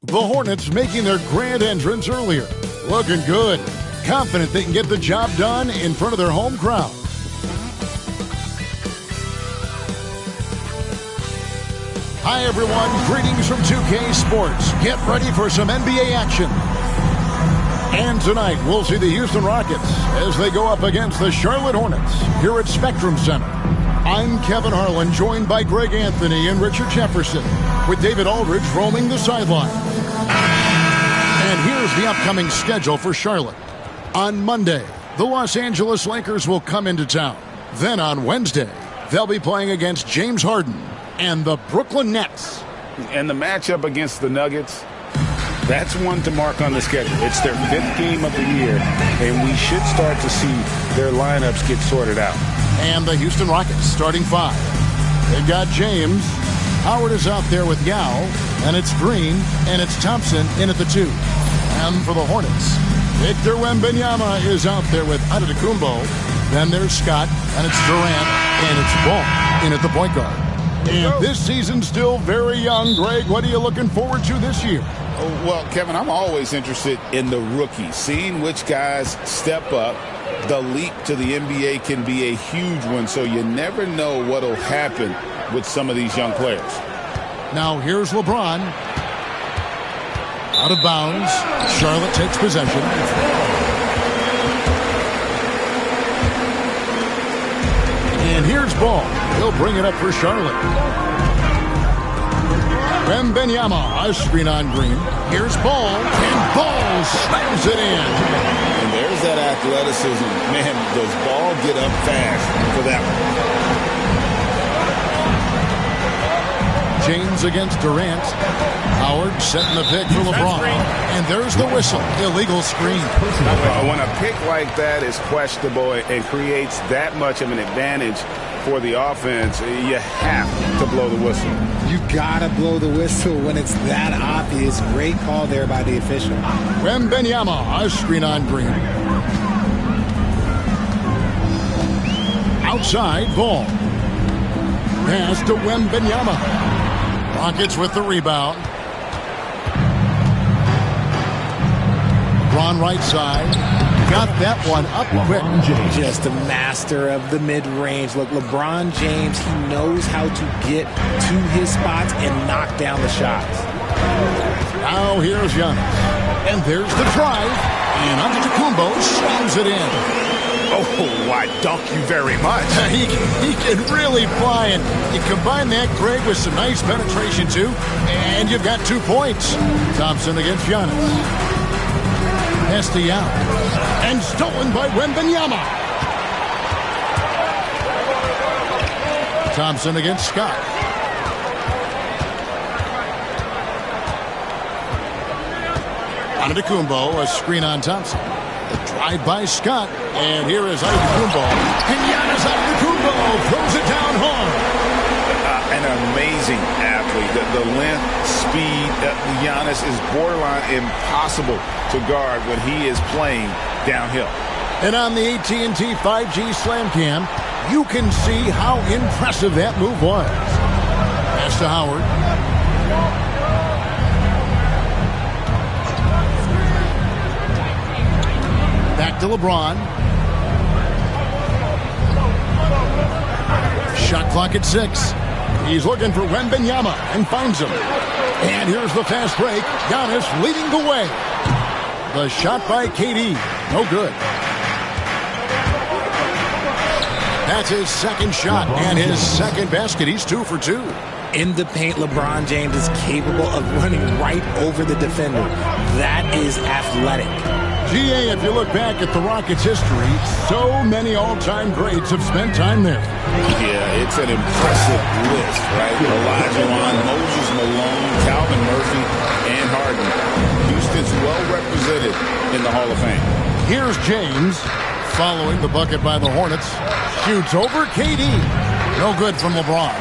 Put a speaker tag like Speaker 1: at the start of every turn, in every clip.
Speaker 1: The Hornets making their grand entrance earlier. Looking good. Confident they can get the job done in front of their home crowd. Hi, everyone. Greetings from 2K Sports. Get ready for some NBA action. And tonight, we'll see the Houston Rockets as they go up against the Charlotte Hornets here at Spectrum Center. I'm Kevin Harlan, joined by Greg Anthony and Richard Jefferson, with David Aldridge roaming the sideline. And here's the upcoming schedule for Charlotte. On Monday, the Los Angeles Lakers will come into town. Then on Wednesday, they'll be playing against James Harden and the Brooklyn Nets.
Speaker 2: And the matchup against the Nuggets, that's one to mark on the schedule. It's their 5th game of the year, and we should start to see their lineups get sorted out.
Speaker 1: And the Houston Rockets starting 5. They've got James. Howard is out there with Yao, and it's Green, and it's Thompson in at the 2. And for the Hornets, Victor Wembanyama is out there with Antetokounmpo. Then there's Scott, and it's Durant, and it's Ball in at the point guard. And this season's still very young. Greg, what are you looking forward to this year?
Speaker 2: Well, Kevin, I'm always interested in the rookies, seeing which guys step up. The leap to the NBA can be a huge one, so you never know what will happen with some of these young players.
Speaker 1: Now here's LeBron. Out of bounds. Charlotte takes possession. And here's Ball. He'll bring it up for Charlotte. Wembanyama, a screen on Green. Here's Ball, and Ball slams it in.
Speaker 2: And there's that athleticism. Man, does Ball get up fast for that one.
Speaker 1: James against Durant. Howard setting the pick for LeBron. And there's the whistle. Illegal screen.
Speaker 2: When a pick like that is questionable and creates that much of an advantage for the offense, you have to blow the whistle.
Speaker 3: You gotta blow the whistle when it's that obvious. Great call there by the official.
Speaker 1: Wembanyama, a screen on Green. Outside, Ball. Pass to Wembanyama. Rockets with the rebound. LeBron right side. Got that one up quick.
Speaker 3: Just a master of the mid-range. Look, LeBron James, he knows how to get to his spots and knock down the shots.
Speaker 1: Now here's Giannis. And there's the drive. And Antetokounmpo slams it in.
Speaker 2: Oh, I dunk you very much.
Speaker 1: He can really fly, and you combine that, Greg, with some nice penetration, too, and you've got 2 points. Thompson against Giannis. Esty out. And stolen by Wembanyama. Thompson against Scott. Antetokounmpo, a screen on Thompson. The drive by Scott. And here is Antetokounmpo. And Giannis Antetokounmpo throws it down hard.
Speaker 2: An amazing athlete. The length, speed. Giannis is borderline impossible to guard when he is playing downhill.
Speaker 1: And on the AT&T 5G Slam Cam, you can see how impressive that move was. Pass to Howard. Back to LeBron. Shot clock at 6. He's looking for Wembanyama and finds him. And here's the fast break. Giannis leading the way. The shot by KD. No good. That's his second shot and his second basket. He's 2 for 2.
Speaker 3: In the paint, LeBron James is capable of running right over the defender. That is athletic.
Speaker 1: GA, if you look back at the Rockets' history, so many all-time greats have spent time there.
Speaker 2: Yeah, it's an impressive list, right? Olajuwon, Moses Malone, Calvin Murphy, and Harden. Houston's well represented in the Hall of Fame.
Speaker 1: Here's James following the bucket by the Hornets. Shoots over KD. No good from LeBron.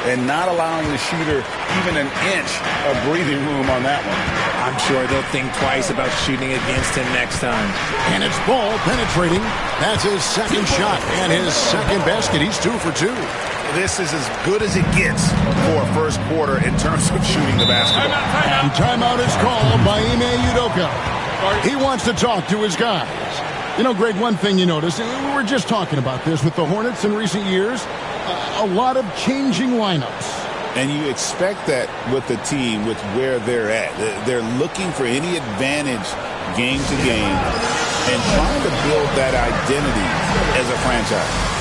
Speaker 2: And not allowing the shooter even an inch of breathing room on that one.
Speaker 3: I'm sure they'll think twice about shooting against him next time.
Speaker 1: And it's Ball penetrating. That's his second shot and his second basket. He's 2 for 2.
Speaker 2: This is as good as it gets for a first quarter in terms of shooting the basketball.
Speaker 1: And timeout is called by Ime Udoka. He wants to talk to his guys. You know, Greg, one thing you notice, we were just talking about this with the Hornets in recent years, a lot of changing lineups.
Speaker 2: And you expect that with the team, with where they're at. They're looking for any advantage game to game and trying to build that identity as a franchise.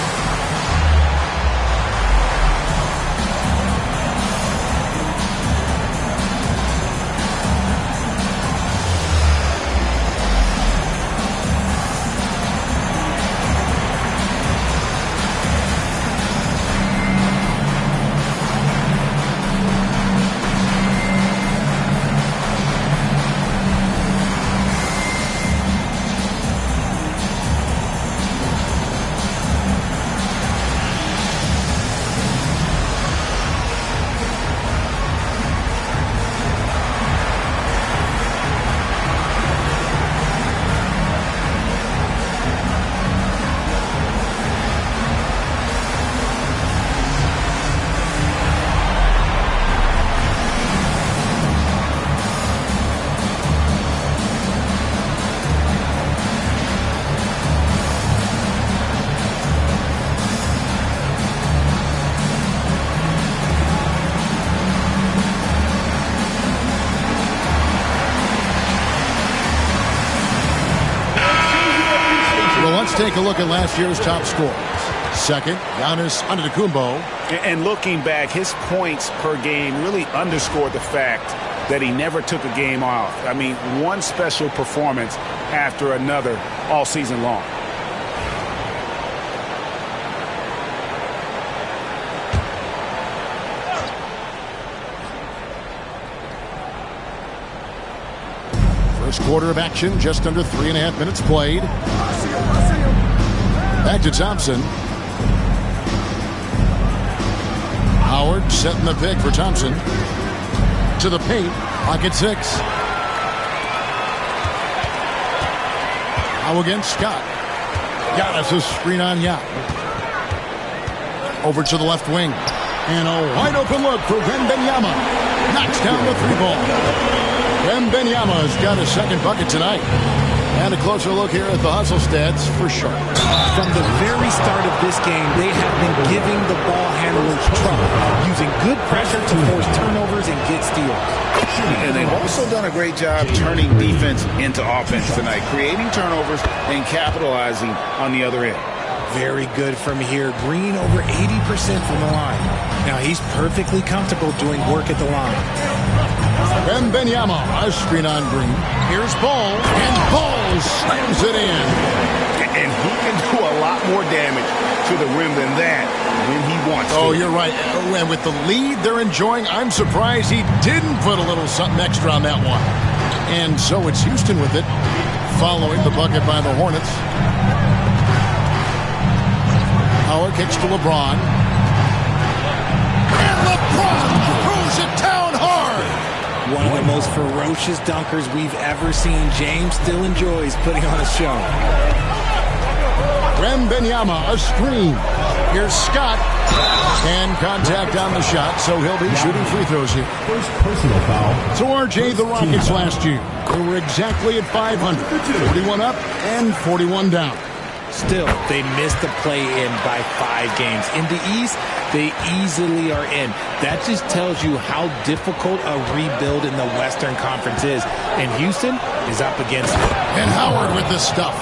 Speaker 1: Let's take a look at last year's top scorers. Second, Giannis Antetokounmpo.
Speaker 4: And looking back, his points per game really underscored the fact that he never took a game off. I mean, one special performance after another all season long.
Speaker 1: First quarter of action, just under 3.5 minutes played. Back to Thompson. Howard setting the pick for Thompson. To the paint. Pocket 6. Now against Scott. Giannis a screen on Yao. Over to the left wing. And a wide open look for Wembanyama. Knocks down the 3-ball. Wembanyama's got his second bucket tonight. And a closer look here at the hustle stats for Sharp.
Speaker 3: From the very start of this game, they have been giving the ball handlers trouble, using good pressure to force turnovers and get steals.
Speaker 2: And they've also done a great job turning defense into offense tonight, creating turnovers and capitalizing on the other end.
Speaker 3: Very good from here. Green over 80% from the line. Now he's perfectly comfortable doing work at the line.
Speaker 1: Wembanyama, a screen on Green. Here's Ball, and Ball slams it in.
Speaker 2: And he can do a lot more damage to the rim than that when he wants to.
Speaker 1: Oh, you're right. And with the lead they're enjoying, I'm surprised he didn't put a little something extra on that one. And so it's Houston with it, following the bucket by the Hornets. Howard kicks to LeBron. And LeBron throws it down hard.
Speaker 3: One of the most ferocious dunkers we've ever seen. James still enjoys putting on a show.
Speaker 1: Wembanyama, a screen. Here's Scott. And contact on the shot, so he'll be shooting free throws here.
Speaker 5: First personal foul.
Speaker 1: So RJ, the Rockets last year, they were exactly at 500. 41 up and 41 down.
Speaker 3: Still, they missed the play-in by 5 games. In the East, they easily are in. That just tells you how difficult a rebuild in the Western Conference is. And Houston is up against it.
Speaker 1: And Howard with the stuff.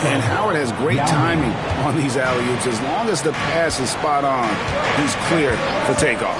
Speaker 2: And Howard has great timing on these alley-oops. As long as the pass is spot on, he's clear for takeoff.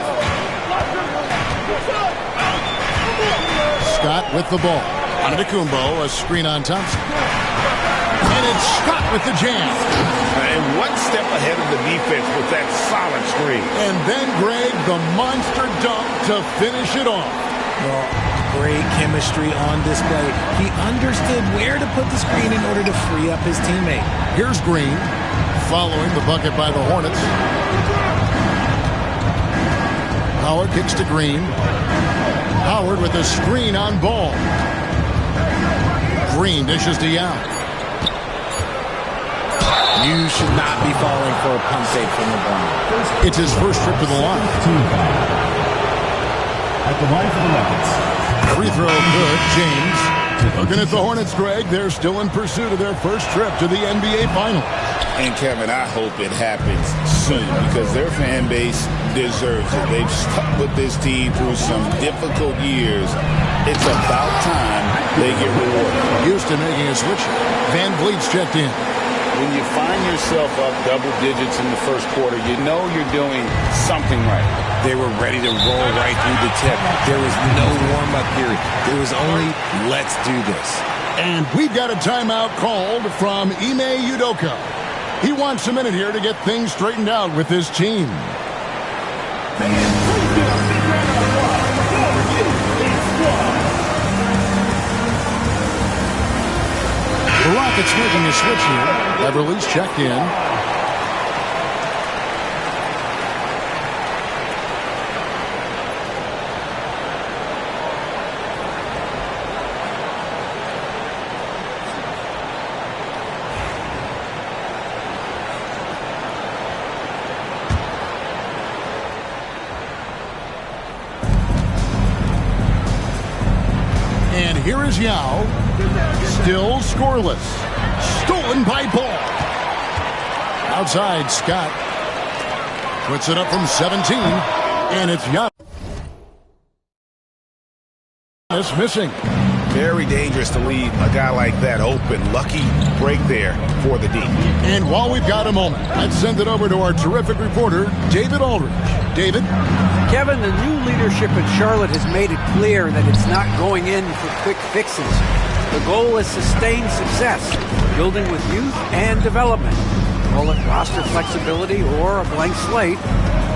Speaker 1: Scott with the ball. Antetokounmpo, a screen on Thompson. And it's Scott with the jam.
Speaker 2: And one step ahead of the defense with that solid screen.
Speaker 1: And then, Greg, the monster dunk to finish it off.
Speaker 3: Well, great chemistry on display. He understood where to put the screen in order to free up his teammate.
Speaker 1: Here's Green, following the bucket by the Hornets. Howard kicks to Green. Howard with a screen on Ball. Green dishes to Yao.
Speaker 3: You should not be falling for a pump fake from LeBron.
Speaker 1: It's his first trip to the line.
Speaker 5: At the line for the Rockets.
Speaker 1: Free throw good, James. Looking at the Hornets, Greg, they're still in pursuit of their first trip to the NBA Finals.
Speaker 2: And, Kevin, I hope it happens soon because their fan base deserves it. They've stuck with this team through some difficult years. It's about time they get rewarded.
Speaker 1: Houston making a switch. Van Vliet's checked in.
Speaker 2: When you find yourself up double digits in the first quarter, you know you're doing something right.
Speaker 3: They were ready to roll right through the tip. There was no warm-up period. There was only, let's do this.
Speaker 1: And we've got a timeout called from Ime Udoka. He wants a minute here to get things straightened out with his team. The Rockets making a switch here. Beverly's checked in. And here is Yao. Still scoreless. Stolen by Ball. Outside, Scott. Puts it up from 17. And it's Yao. It's missing.
Speaker 2: Very dangerous to leave a guy like that open. Lucky break there for the D.
Speaker 1: And while we've got a moment, let's send it over to our terrific reporter, David Aldridge. David?
Speaker 6: Kevin, the new leadership in Charlotte has made it clear that it's not going in for quick fixes. The goal is sustained success, building with youth and development. Call it roster flexibility or a blank slate.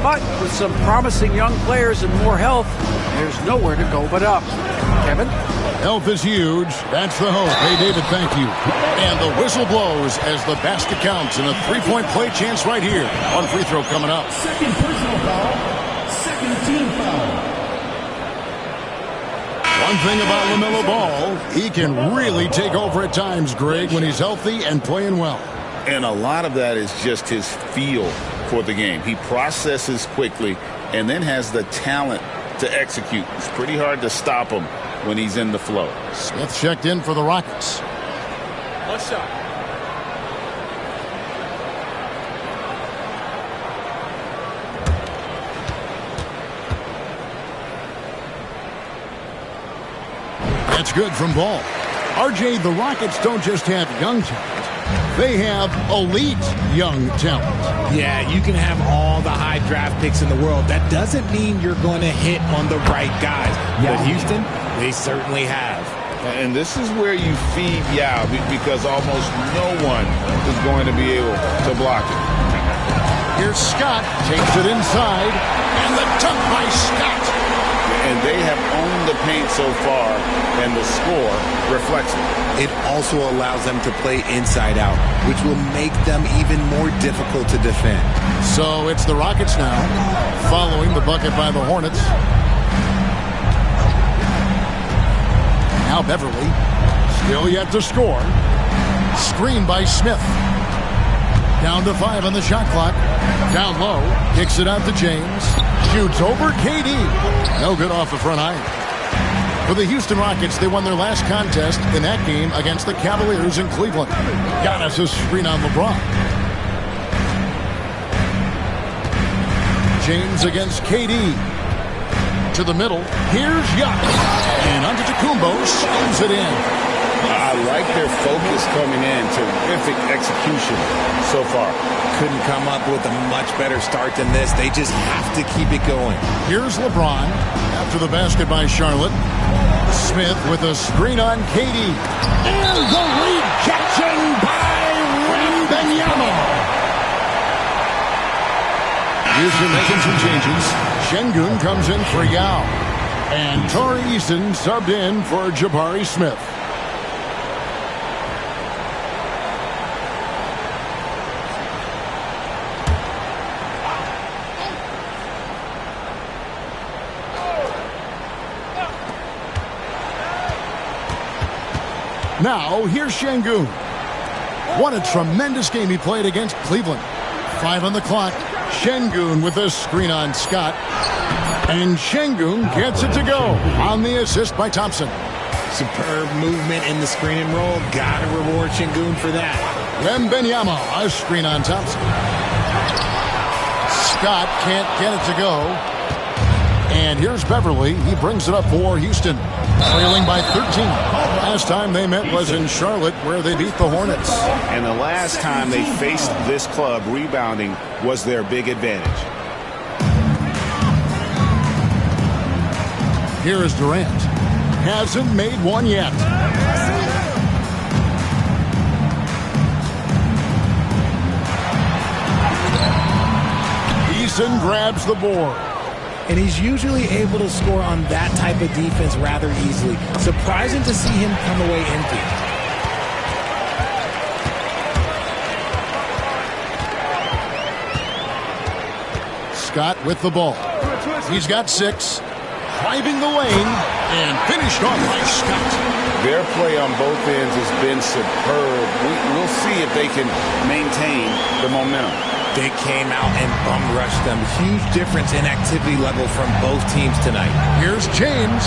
Speaker 6: But with some promising young players and more health, there's nowhere to go but up. Kevin?
Speaker 1: Health is huge. That's the hope. Hey, David, thank you. And the whistle blows as the basket counts and a three-point play chance right here. One free throw coming up.
Speaker 5: Second personal foul. Second team foul.
Speaker 1: One thing about LaMelo Ball, he can really take over at times, Greg, when he's healthy and playing well.
Speaker 2: And a lot of that is just his feel for the game. He processes quickly and then has the talent to execute. It's pretty hard to stop him when he's in the flow.
Speaker 1: Smith checked in for the Rockets.
Speaker 6: One shot.
Speaker 1: That's good from Ball. RJ, the Rockets don't just have young talent. They have elite young talent.
Speaker 3: Yeah, you can have all the high draft picks in the world. That doesn't mean you're going to hit on the right guys. But Houston, they certainly have.
Speaker 2: And this is where you feed Yao because almost no one is going to be able to block it.
Speaker 1: Here's Scott, takes it inside, and the dunk by Scott.
Speaker 2: And they have owned the paint so far, and the score reflects it.
Speaker 3: It also allows them to play inside out, which will make them even more difficult to defend.
Speaker 1: So it's the Rockets now, following the bucket by the Hornets. Now Beverly, still yet to score. Screen by Smith. Down to 5 on the shot clock. Down low, kicks it out to James. Shoots over KD. No good off the front iron. For the Houston Rockets, they won their last contest in that game against the Cavaliers in Cleveland. Giannis' screen on LeBron. James against KD. To the middle. Here's Giannis. And Antetokounmpo slams it in.
Speaker 2: I like their focus coming in. Terrific execution so far.
Speaker 3: Couldn't come up with a much better start than this. They just have to keep it going.
Speaker 1: Here's LeBron after the basket by Charlotte. Smith with a screen on Katie. And the rejection by Wembanyama. Houston making some changes. Şengün comes in for Yao. And Torrey Eason subbed in for Jabari Smith. Now, here's Şengün. What a tremendous game he played against Cleveland. 5 on the clock. Şengün with a screen on Scott. And Şengün gets it to go on the assist by Thompson.
Speaker 3: Superb movement in the screen and roll. Gotta reward Şengün for that.
Speaker 1: Wembanyama, a screen on Thompson. Scott can't get it to go. And here's Beverly. He brings it up for Houston, trailing by 13. Last time they met was in Charlotte, where they beat the Hornets.
Speaker 4: And the last time they faced this club, rebounding was their big advantage.
Speaker 1: Here is Durant. Hasn't made one yet. Eason grabs the board.
Speaker 3: And he's usually able to score on that type of defense rather easily. Surprising to see him come away empty.
Speaker 1: Scott with the ball. He's got 6. Driving the lane and finished off by Scott.
Speaker 2: Their play on both ends has been superb. We'll see if they can maintain the momentum.
Speaker 3: They came out and bum rushed them. Huge difference in activity level from both teams tonight.
Speaker 1: Here's James.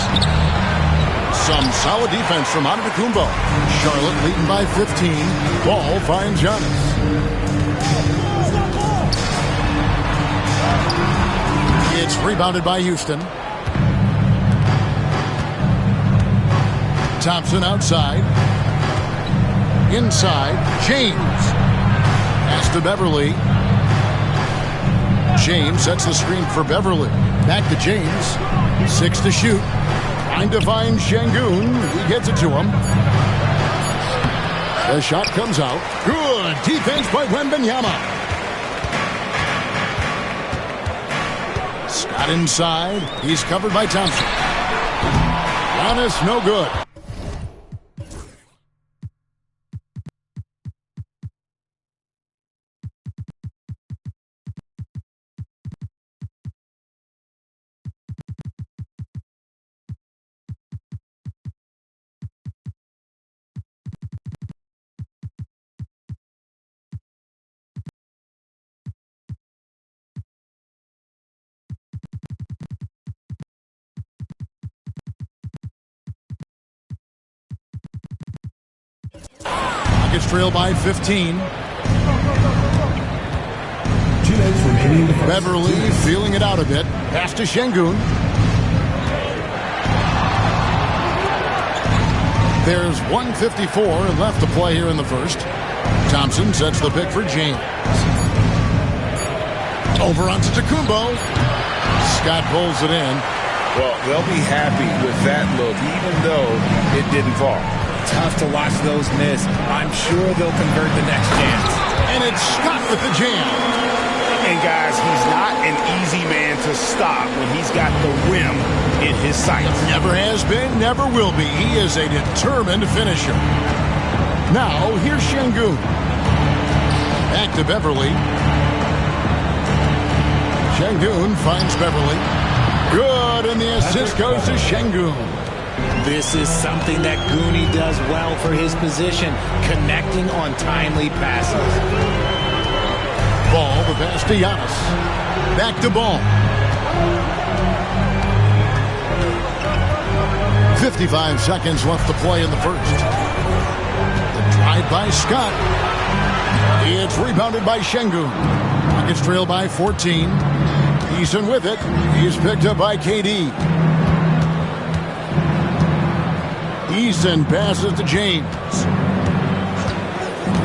Speaker 1: Some solid defense from Antetokounmpo. Charlotte leading by 15. Ball finds Giannis. It's rebounded by Houston. Thompson outside. Inside. James. Pass to Beverly. James sets the screen for Beverly. Back to James. 6 to shoot. Trying to find Şengün. He gets it to him. The shot comes out. Good defense by Wembanyama. Scott inside. He's covered by Thompson. Giannis no good. Rockets trail by 15. Beverly feeling it out a bit. Pass to Şengün. There's 1:54 left to play here in the first. Thompson sets the pick for James. Over onto Antetokounmpo. Scott pulls it in.
Speaker 2: Well, they'll be happy with that look, even though it didn't fall.
Speaker 3: Tough to watch those miss. I'm sure they'll convert the next chance.
Speaker 1: And it's Scott with the jam.
Speaker 4: And guys, he's not an easy man to stop when he's got the rim in his sights.
Speaker 1: Never has been, never will be. He is a determined finisher. Now, here's Şengün. Back to Beverly. Şengün finds Beverly. Good, and the assist goes to Şengün.
Speaker 3: This is something that Goonie does well for his position, connecting on timely passes.
Speaker 1: Ball, the pass to Giannis. Back to Ball. 55 seconds left to play in the first. The drive by Scott. It's rebounded by Şengün. Rockets trail by 14. Eason with it. He's picked up by KD. Eason passes to James.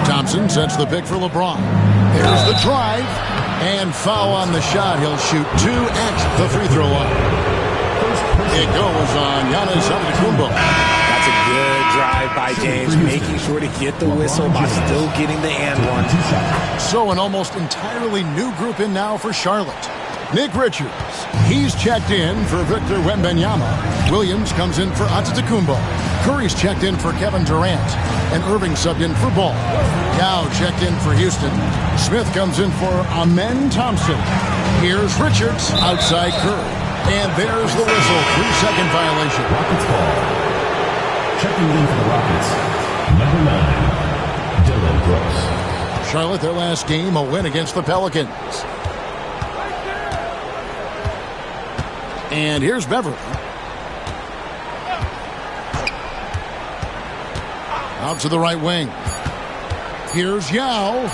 Speaker 1: Thompson sets the pick for LeBron. There's the drive. And foul on the shot. He'll shoot 2 at the free throw line. It goes on Giannis Antetokounmpo.
Speaker 3: That's a good drive by James, making sure to get the whistle by still getting the and one.
Speaker 1: So an almost entirely new group in now for Charlotte. Nick Richards, he's checked in for Victor Wembanyama. Williams comes in for Antetokounmpo. Curry's checked in for Kevin Durant. And Irving subbed in for Ball. Yao checked in for Houston. Smith comes in for Amen Thompson. Here's Richards outside Curry. And there's the whistle. 3-second violation.
Speaker 5: Rockets ball. Checking in for the Rockets, number 9, Dylan Brooks.
Speaker 1: Charlotte, their last game, a win against the Pelicans. And here's Beverly. Out to the right wing. Here's Yao.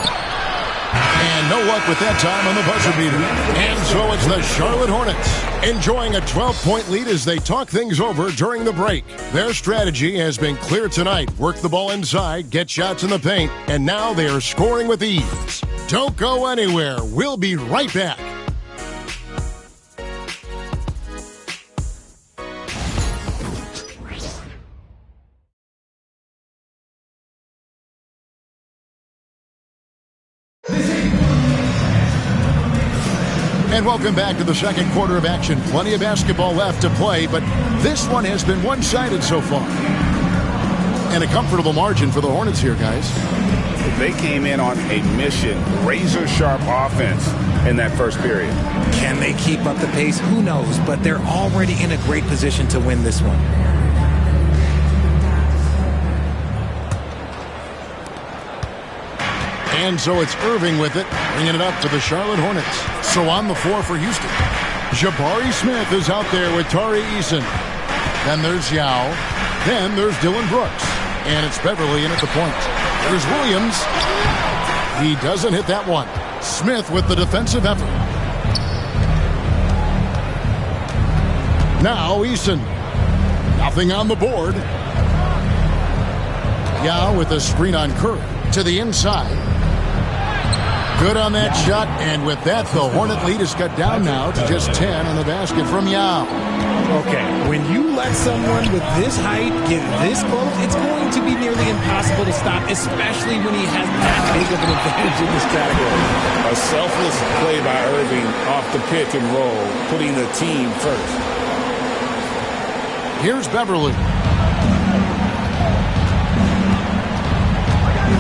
Speaker 1: And no luck with that time on the buzzer beater. And so it's the Charlotte Hornets enjoying a 12-point lead as they talk things over during the break. Their strategy has been clear tonight. Work the ball inside, get shots in the paint, and now they are scoring with ease. Don't go anywhere. We'll be right back. And welcome back to the second quarter of action. Plenty of basketball left to play, but this one has been one-sided so far. And a comfortable margin for the Hornets here, guys.
Speaker 4: They came in on a mission, razor-sharp offense in that first period.
Speaker 3: Can they keep up the pace? Who knows, but they're already in a great position to win this one.
Speaker 1: And so it's Irving with it, bringing it up to the Charlotte Hornets. So on the floor for Houston. Jabari Smith is out there with Tari Eason. Then there's Yao. Then there's Dylan Brooks. And it's Beverly in at the point. There's Williams. He doesn't hit that one. Smith with the defensive effort. Now Eason. Nothing on the board. Yao with a screen on Curry. To the inside. Good on that shot, and with that, the Hornet lead is cut down now to just 10 on the basket from Yao.
Speaker 3: Okay, when you let someone with this height get this close, it's going to be nearly impossible to stop, especially when he has that big of an advantage in this category.
Speaker 2: A selfless play by Irving off the pick and roll, putting the team first.
Speaker 1: Here's Beverly.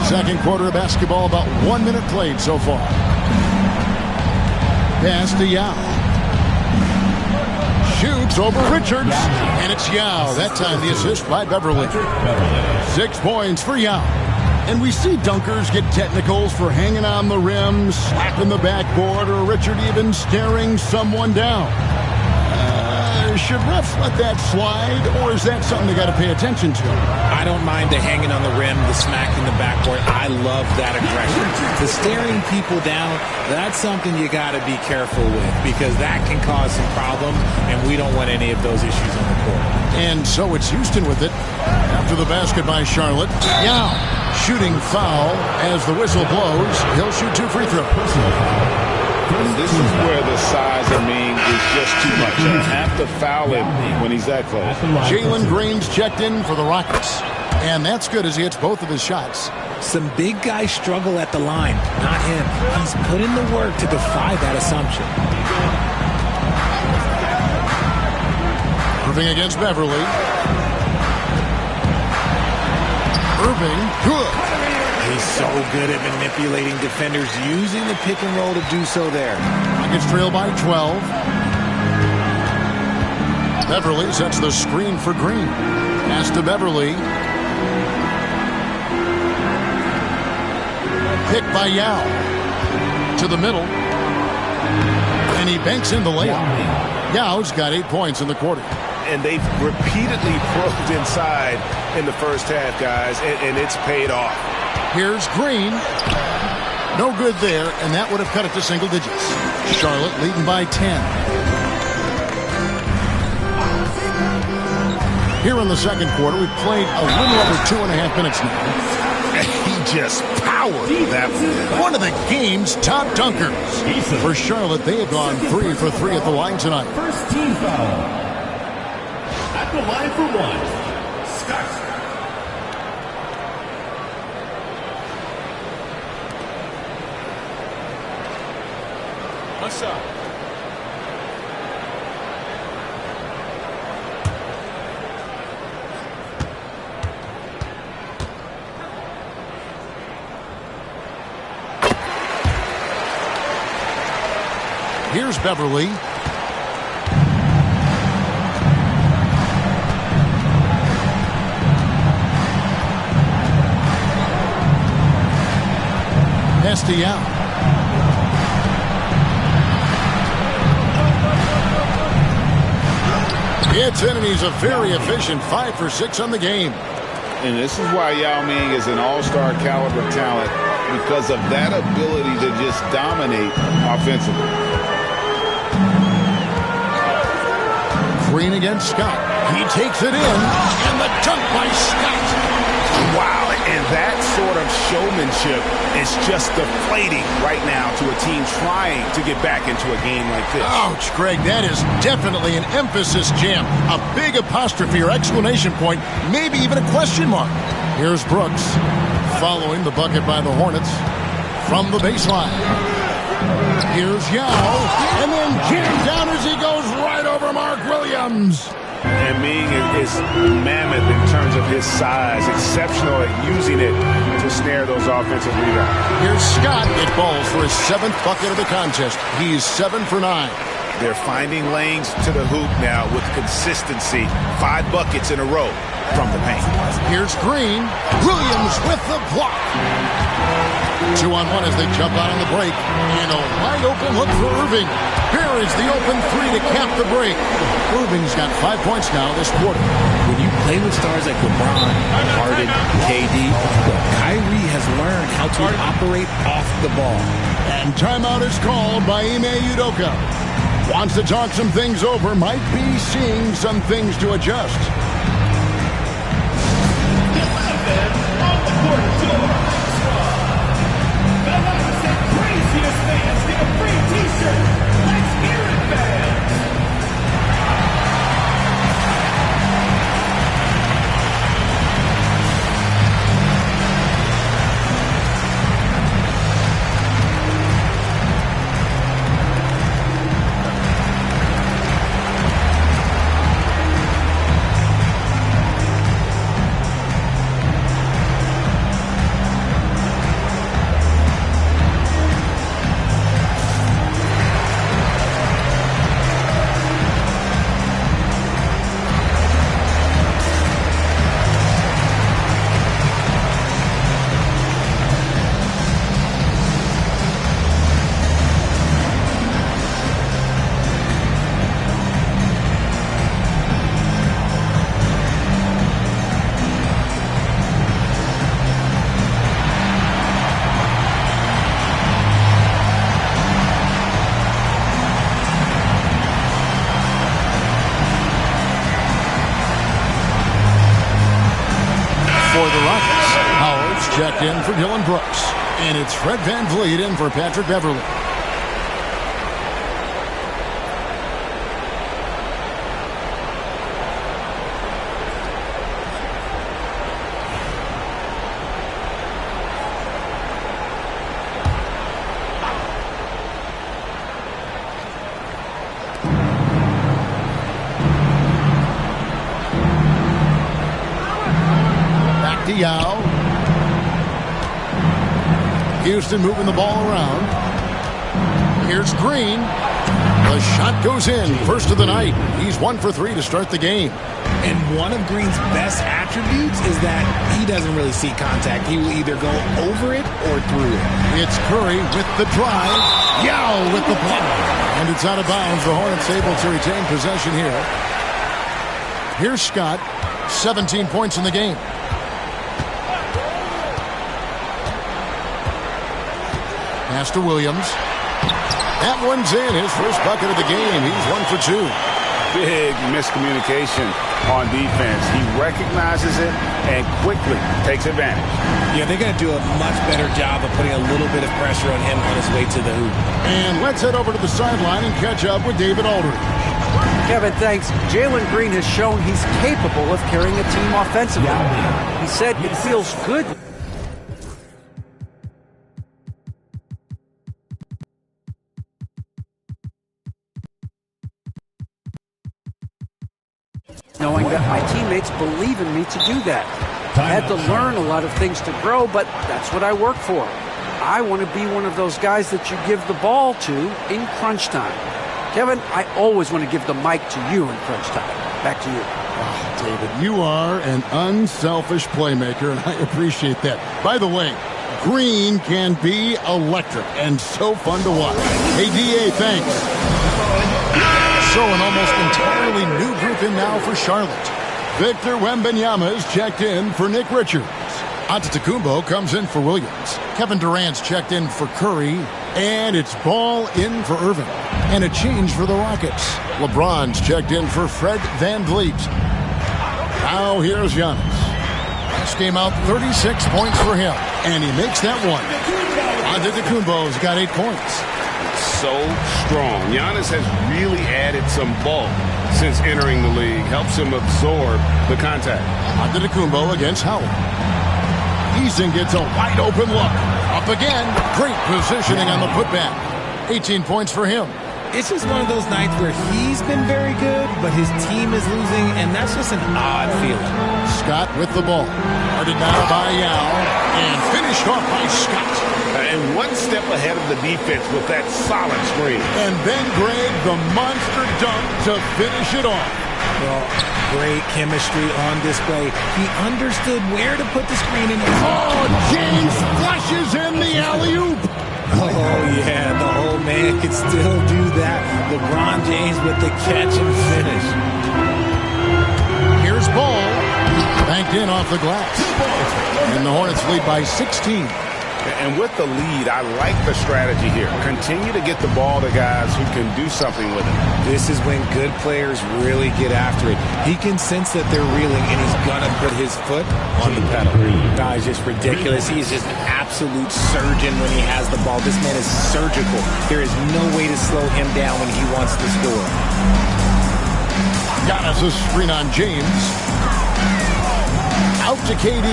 Speaker 1: Second quarter of basketball, about 1 minute played so far. Pass to Yao. Shoots over Richards. And it's Yao. That time the assist by Beverly. 6 points for Yao. And we see dunkers get technicals for hanging on the rim, slapping the backboard, or Richard even staring someone down. Should refs let that slide, or is that something they got to pay attention to?
Speaker 3: I don't mind the hanging on the rim, the smacking the backboard. I love that aggression. The staring people down, that's something you got to be careful with because that can cause some problems, and we don't want any of those issues on the court.
Speaker 1: And so it's Houston with it. After the basket by Charlotte, Yao shooting foul as the whistle blows. He'll shoot 2 free throws.
Speaker 2: And this is where the size of Ming is just too much. You have to foul him when he's that close.
Speaker 1: Jalen Green's checked in for the Rockets. And that's good as he hits both of his shots.
Speaker 3: Some big guys struggle at the line, not him. He's put in the work to defy that assumption.
Speaker 1: Irving against Beverly. Irving, good.
Speaker 3: He's so good at manipulating defenders, using the pick and roll to do so there.
Speaker 1: Rockets trail by 12. Beverly sets the screen for Green. Pass to Beverly. Picked by Yao. To the middle. And he banks in the layup. Yao's got 8 points in the quarter.
Speaker 4: And they've repeatedly probed inside in the first half, guys, and it's paid off.
Speaker 1: Here's Green. No good there, and that would have cut it to single digits. Charlotte leading by 10. Here in the second quarter, we've played a little over 2.5 minutes now.
Speaker 2: He just powered that
Speaker 1: one of the game's top dunkers. For Charlotte, they have gone 3 for 3 at the line tonight.
Speaker 5: First team foul. the line for one. Scott.
Speaker 3: What's up?
Speaker 1: Here's Beverly. Estiel. It's in, and he's a very efficient 5 for 6 on the game.
Speaker 2: And this is why iamMi is an all-star caliber talent, because of that ability to just dominate offensively.
Speaker 1: Green against Scott. He takes it in, and the dunk by Scott.
Speaker 4: Wow, and that sort of showmanship is just deflating right now to a team trying to get back into a game like this.
Speaker 1: Ouch, Greg, that is definitely an emphasis jam. A big apostrophe or exclamation point, maybe even a question mark. Here's Brooks, following the bucket by the Hornets from the baseline. Here's Yao, and then jammed down as he goes right over Mark Williams.
Speaker 4: And Ming is mammoth in terms of his size, exceptional at using it to snare those offensive rebounds.
Speaker 1: Here's Scott. It falls for his 7th bucket of the contest. He's 7 for 9.
Speaker 4: They're finding lanes to the hoop now with consistency. 5 buckets in a row from the paint.
Speaker 1: Here's Green. Williams with the block. 2-on-1 as they jump out on the break. And a wide open look for Irving. Here is the open 3 to cap the break. Irving's got 5 points now this quarter.
Speaker 3: When you play with stars like LeBron, Harden, KD, Kyrie has learned how to operate off the ball.
Speaker 1: And timeout is called by Ime Udoka. Wants to talk some things over. Might be seeing some things to adjust. Checked in for Dylan Brooks. And it's Fred VanVleet in for Patrick Beverly. Back to Yao. Houston moving the ball around. Here's Green. The shot goes in. First of the night. He's 1 for 3 to start the game.
Speaker 3: And one of Green's best attributes is that he doesn't really see contact. He will either go over it or through it.
Speaker 1: It's Curry with the drive. Yao with the block. And it's out of bounds. The Hornets able to retain possession here. Here's Scott. 17 points in the game. Pass to Williams. That one's in. His first bucket of the game. He's 1 for 2.
Speaker 4: Big miscommunication on defense. He recognizes it and quickly takes advantage.
Speaker 3: Yeah, they're going to do a much better job of putting a little bit of pressure on him on his way to the hoop.
Speaker 1: And let's head over to the sideline and catch up with David Aldridge.
Speaker 6: Kevin, thanks. Jalen Green has shown he's capable of carrying a team offensively. He said it feels good knowing that my teammates believe in me to do that. I had to learn a lot of things to grow, but that's what I work for. I want to be one of those guys that you give the ball to in crunch time. Kevin, I always want to give the mic to you in crunch time. Back to you.
Speaker 1: Oh, David, you are an unselfish playmaker, and I appreciate that. By the way, Green can be electric and so fun to watch. Hey, DA, thanks. So an almost entirely new group in now for Charlotte. Victor Wembanyama is checked in for Nick Richards. Antetokounmpo comes in for Williams. Kevin Durant's checked in for Curry. And it's Ball in for Irving. And a change for the Rockets. LeBron's checked in for Fred VanVleet. Now here's Giannis. Last game out, 36 points for him. And he makes that one. Antetokounmpo's got 8 points.
Speaker 7: So strong. Giannis has really added some bulk since entering the league. Helps him absorb the contact.
Speaker 1: Antetokounmpo against Howard. Eason gets a wide open look. Up again. Great positioning on the putback. 18 points for him.
Speaker 3: It's just one of those nights where he's been very good, but his team is losing, and that's just an odd feeling.
Speaker 1: Scott with the ball. Guarded now by Yao. And finished off by Scott.
Speaker 7: And one step ahead of the defense with that solid screen.
Speaker 1: And then Greg, the monster dunk to finish it off.
Speaker 3: Well, great chemistry on display. He understood where to put the screen in.
Speaker 1: Oh, James flushes in the alley-oop.
Speaker 3: Oh, yeah, the old man can still do that. LeBron James with the catch and finish.
Speaker 1: Here's Ball. Banked in off the glass. And the Hornets lead by 16.
Speaker 7: And with the lead, I like the strategy here. Continue to get the ball to guys who can do something with it.
Speaker 3: This is when good players really get after it. He can sense that they're reeling, and he's going to put his foot on the pedal. Guy's just ridiculous. He is just an absolute surgeon when he has the ball. This man is surgical. There is no way to slow him down when he wants to score.
Speaker 1: Giannis' screen on James. Out to KD.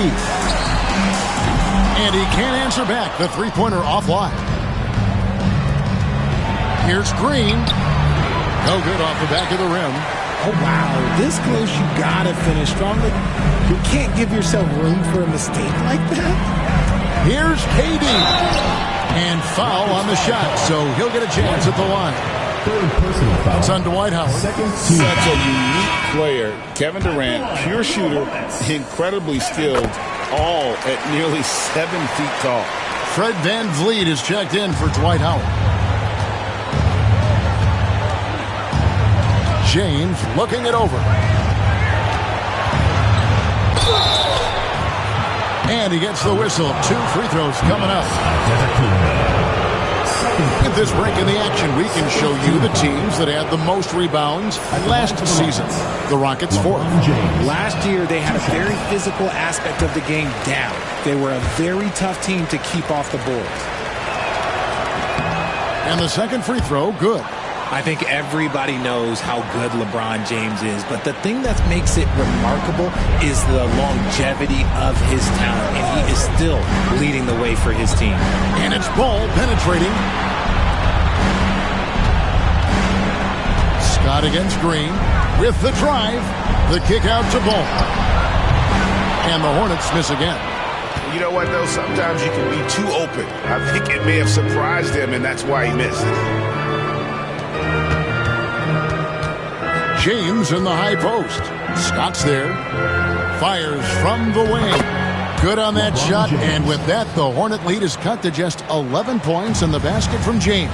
Speaker 1: And he can't answer back. The three-pointer offline. Here's Green. No good off the back of the rim.
Speaker 3: Oh, wow. This close, you got to finish strongly. You can't give yourself room for a mistake like that.
Speaker 1: Here's KD. And foul on the shot, so he'll get a chance at the line. It's on Dwight Howard.
Speaker 2: Such a unique player. Kevin Durant, pure shooter, incredibly skilled, all at nearly 7 feet tall.
Speaker 1: Fred VanVleet is checked in for Dwight Howard. James looking it over. And he gets the whistle. 2 free throws coming up. With this break in the action, we can show you the teams that had the most rebounds last season. The Rockets 4th.
Speaker 3: Last year, they had a very physical aspect of the game down. They were a very tough team to keep off the boards.
Speaker 1: And the second free throw, good.
Speaker 3: I think everybody knows how good LeBron James is, but the thing that makes it remarkable is the longevity of his talent, and he is still leading the way for his team.
Speaker 1: And it's Ball penetrating. Scott against Green with the drive. The kick out to Ball. And the Hornets miss again.
Speaker 2: You know what, though? Sometimes you can be too open. I think it may have surprised him, and that's why he missed.
Speaker 1: James in the high post. Scott's there. Fires from the wing. Good on that shot. And with that, the Hornet lead is cut to just 11 points in the basket from James.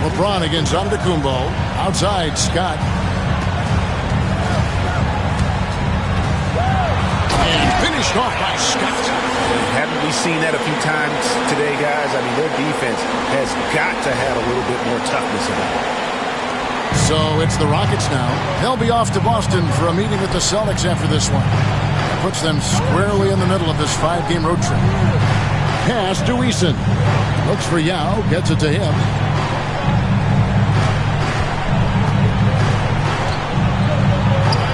Speaker 1: LeBron against Antetokounmpo. Outside, Scott. And finished off by Scott.
Speaker 4: Haven't we seen that a few times today, guys? I mean, their defense has got to have a little bit more toughness about it.
Speaker 1: So it's the Rockets now. They'll be off to Boston for a meeting with the Celtics after this one. That puts them squarely in the middle of this 5-game road trip. Pass to Eason. Looks for Yao. Gets it to him.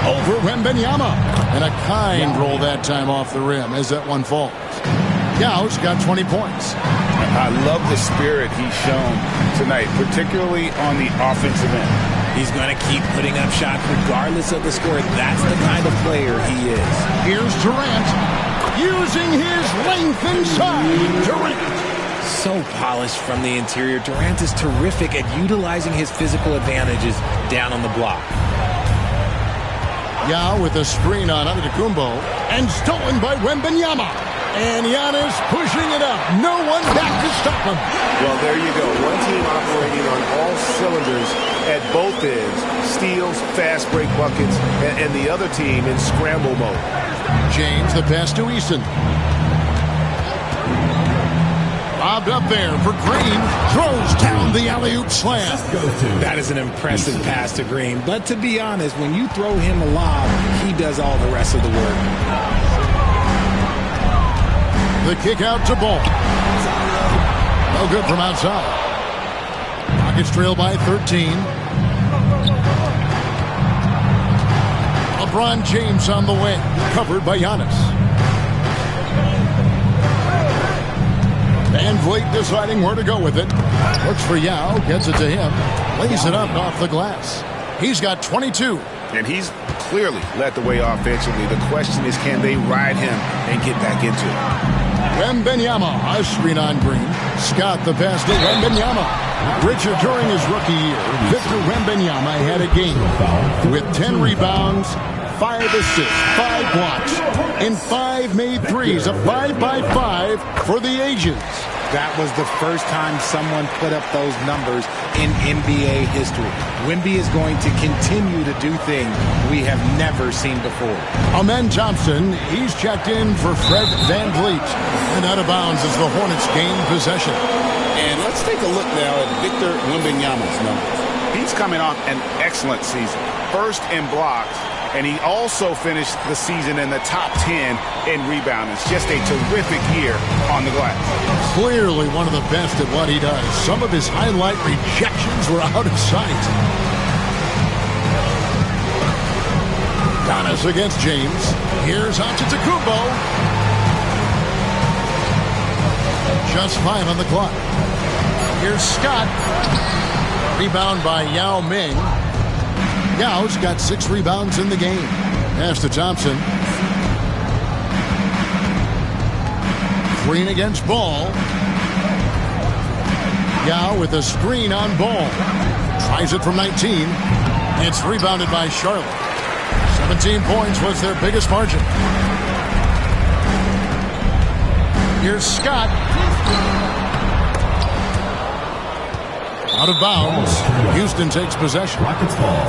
Speaker 1: over Wembanyama. And a kind roll that time off the rim as that one falls. Yau's got 20 points.
Speaker 2: I love the spirit he's shown tonight, particularly on the offensive end.
Speaker 3: He's going to keep putting up shots regardless of the score. That's the kind of player he is.
Speaker 1: Here's Durant using his length inside. Durant.
Speaker 3: So polished from the interior. Durant is terrific at utilizing his physical advantages down on the block.
Speaker 1: Yao with a screen on Antetokounmpo and stolen by Wembanyama. And Giannis pushing it up. No one back to stop him.
Speaker 7: Well, there you go. One team operating on all cylinders at both ends. Steals, fast break buckets, and the other team in scramble mode.
Speaker 1: James, the pass to Easton. Bobbed up there for Green. Throws down the alley-oop slam.
Speaker 3: That is an impressive pass to Green. But to be honest, when you throw him a lob, he does all the rest of the work.
Speaker 1: The kick out to Ball. No good from outside. Rockets trail by 13. LeBron James on the wing. Covered by Giannis. Van Vliet deciding where to go with it. Looks for Yao. Gets it to him. Lays it up off the glass. He's got 22.
Speaker 4: And he's clearly led the way offensively. The question is, can they ride him and get back into it?
Speaker 1: Wembanyama, a screen on Green. Scott the pass to Wembanyama. Richard, during his rookie year, Victor Wembanyama had a game with 10 rebounds, 5 assists, 5 blocks, and 5 made threes. A 5-by-5 for the ages.
Speaker 3: That was the first time someone put up those numbers in NBA history. Wemby is going to continue to do things we have never seen before.
Speaker 1: Amen Thompson, he's checked in for Fred Van Vliet. And out of bounds as the Hornets gain possession.
Speaker 2: And let's take a look now at Victor Wembanyama's numbers.
Speaker 4: He's coming off an excellent season. First in blocks, and he also finished the season in the top 10 in rebounding. It's just a terrific year on the glass.
Speaker 1: Clearly one of the best at what he does. Some of his highlight rejections were out of sight. Giannis against James. Here's Antetokounmpo. Just 5 on the clock. Here's Scott. Rebound by Yao Ming. Yao's got 6 rebounds in the game. Pass to Thompson. Green against Ball. Yao with a screen on Ball. Tries it from 19. It's rebounded by Charlotte. 17 points was their biggest margin. Here's Scott. Out of bounds. Houston takes possession.
Speaker 5: Rockets ball.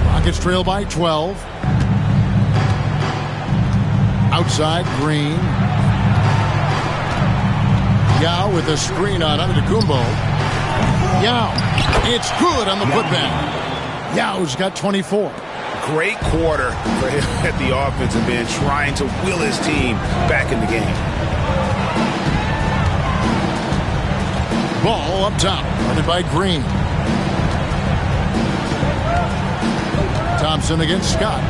Speaker 1: Rockets trail by 12. Outside, Green. Yao with a screen on Antetokounmpo. Yao. It's good on the putback. Yao's got 24.
Speaker 4: Great quarter for him at the offensive end, trying to will his team back in the game.
Speaker 1: Ball up top, guarded by Green. Thompson against Scott.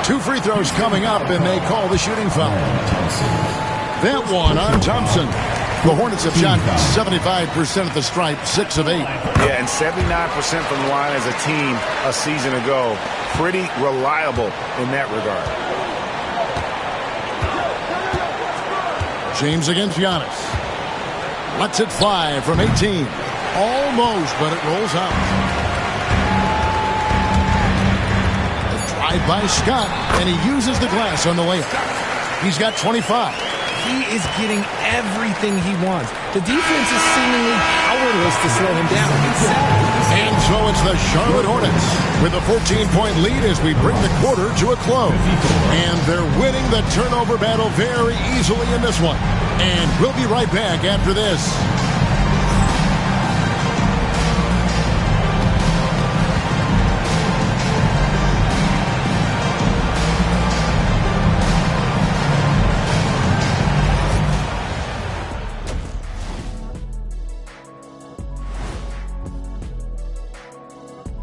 Speaker 1: 2 free throws coming up, and they call the shooting foul. That one on Thompson. The Hornets have shot 75% at the stripe, 6 of 8.
Speaker 4: Yeah, and 79% from the line as a team a season ago. Pretty reliable in that regard.
Speaker 1: James against Giannis. Lets it fly from 18. Almost, but it rolls out. A drive by Scott, and he uses the glass on the layup. He's got 25.
Speaker 3: He is getting everything he wants. The defense is seemingly powerless to slow him down.
Speaker 1: And so it's the Charlotte Hornets with a 14-point lead as we bring the quarter to a close. And they're winning the turnover battle very easily in this one. And we'll be right back after this.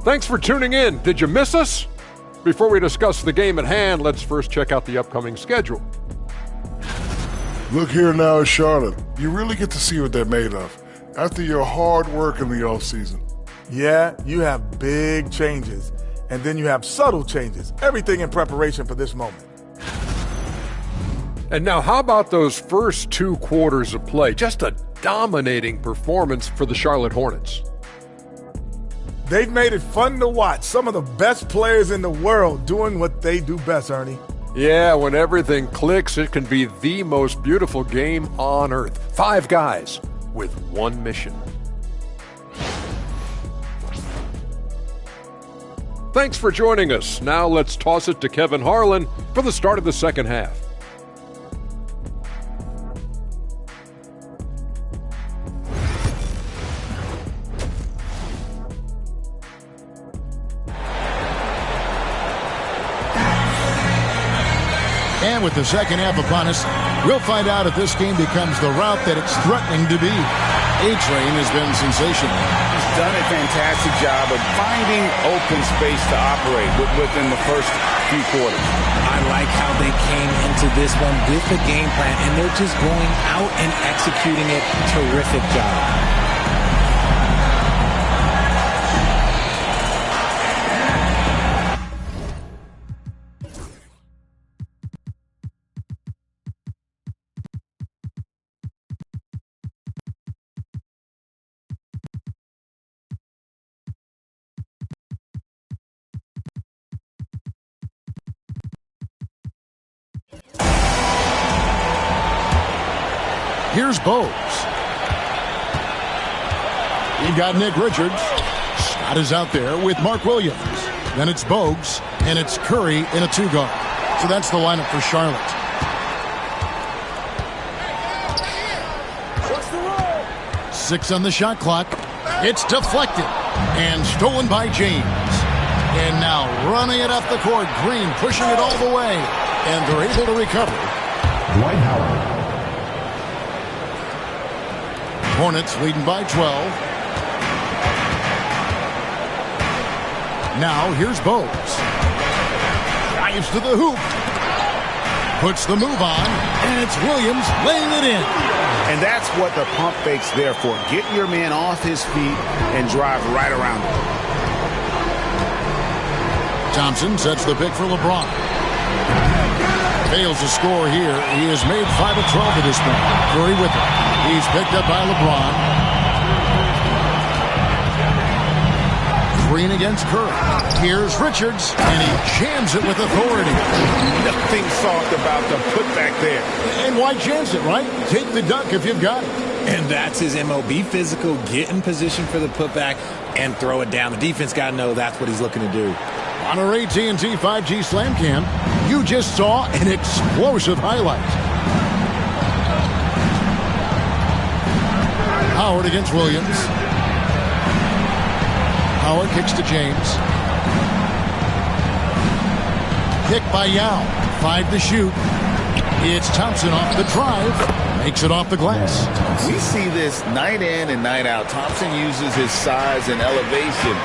Speaker 8: Thanks for tuning in. Did you miss us? Before we discuss the game at hand, let's first check out the upcoming schedule.
Speaker 9: Look here now at Charlotte. You really get to see what they're made of after your hard work in the offseason.
Speaker 10: Yeah, you have big changes, and then you have subtle changes. Everything in preparation for this moment.
Speaker 8: And now, how about those first 2 quarters of play? Just a dominating performance for the Charlotte Hornets.
Speaker 10: They've made it fun to watch. Some of the best players in the world doing what they do best, Ernie.
Speaker 8: Yeah, when everything clicks, it can be the most beautiful game on earth. 5 guys with one mission. Thanks for joining us. Now let's toss it to Kevin Harlan for the start of the second half.
Speaker 1: And with the second half upon us, we'll find out if this game becomes the route that it's threatening to be. A-Train has been sensational.
Speaker 2: He's done a fantastic job of finding open space to operate within the first few quarters.
Speaker 3: I like how they came into this one with the game plan, and they're just going out and executing it. Terrific job.
Speaker 1: Here's Bogues. You got Nick Richards. Scott is out there with Mark Williams. Then it's Bogues, and it's Curry in a 2-guard. So that's the lineup for Charlotte.
Speaker 10: What's the roll?
Speaker 1: 6 on the shot clock. It's deflected and stolen by James. And now running it up the court, Green pushing it all the way. And they're able to recover.
Speaker 5: Dwight Howard.
Speaker 1: Hornets leading by 12. Now here's Bogues. Drives to the hoop. Puts the move on, and it's Williams laying it in.
Speaker 4: And that's what the pump fake's there for. Get your man off his feet and drive right around him.
Speaker 1: Thompson sets the pick for LeBron. Fails to score here. He has made 5 of 12 at this point. Curry with it. He's picked up by LeBron. Green against Curry. Here's Richards, and he jams it with authority.
Speaker 4: Nothing soft about the putback there.
Speaker 1: And why chance it, right? Take the dunk if you've got it.
Speaker 3: And that's his MO. Be physical, get in position for the putback, and throw it down. The defense got to know that's what he's looking to do.
Speaker 1: On our AT&T 5G Slam Cam, you just saw an explosive highlight. Howard against Williams. Howard kicks to James. Pick by Yao. 5 to shoot. It's Thompson off the drive. Makes it off the glass.
Speaker 2: We see this night in and night out. Thompson uses his size and elevation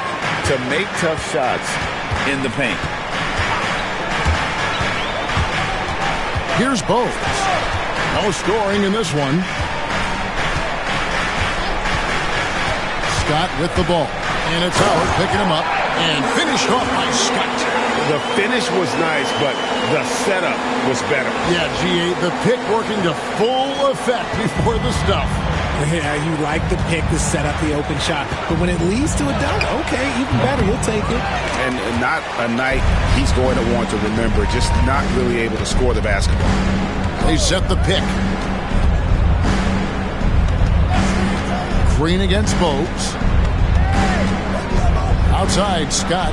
Speaker 2: to make tough shots in the paint.
Speaker 1: Here's Bogues. No scoring in this one. Scott with the ball. And it's Howard picking him up and finished off by Scott.
Speaker 7: The finish was nice, but the setup was better.
Speaker 1: Yeah, G8, the pick working to full effect before the stuff.
Speaker 3: Yeah, you like the pick to set up the open shot. But when it leads to a dunk, okay, even better, you'll take it.
Speaker 4: And not a night he's going to want to remember, just not really able to score the basketball.
Speaker 1: They set the pick. Green against Bogues. Outside, Scott.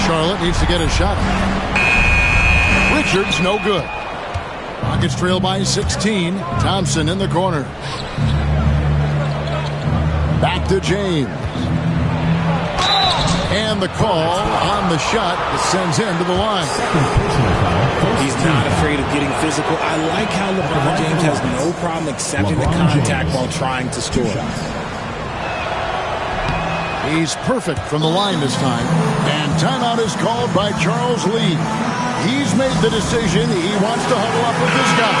Speaker 1: Charlotte needs to get a shot. Richards, no good. Rockets trail by 16. Thompson in the corner. Back to James. And the call on the shot that sends him to the line.
Speaker 3: He's not afraid of getting physical. I like how LeBron James has no problem accepting the contact while trying to score.
Speaker 1: He's perfect from the line this time. And timeout is called by Charles Lee. He's made the decision. He wants to huddle up with this guy.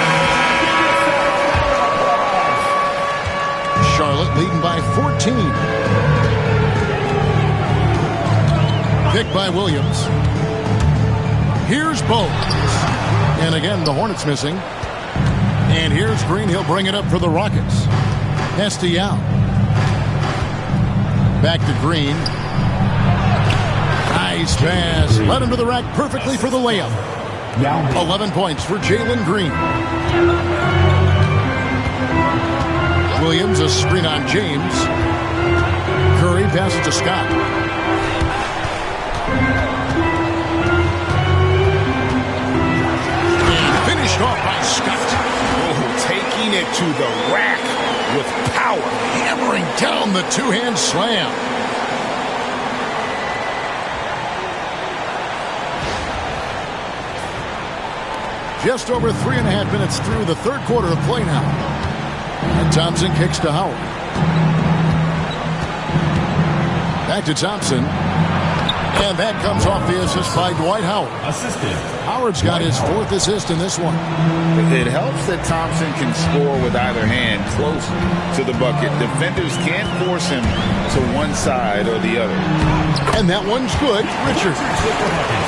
Speaker 1: Charlotte leading by 14. Pick by Williams. Here's Bones. And again, the Hornets missing. And here's Green. He'll bring it up for the Rockets. Estial. Back to Green. Nice pass. Led him to the rack perfectly for the layup. 11 points for Jalen Green. Williams, a screen on James. Curry passes to Scott. And finished off by Scott.
Speaker 2: Oh, taking it to the rack with power.
Speaker 1: Hammering down the two-hand slam. Just over 3.5 minutes through the third quarter of play now. And Thompson kicks to Howard. Back to Thompson. And that comes off the assist by Dwight Howard.
Speaker 5: Assisted.
Speaker 1: Howard's got his 4th assist in this one.
Speaker 2: It helps that Thompson can score with either hand close to the bucket. Defenders can't force him to one side or the other.
Speaker 1: And that one's good.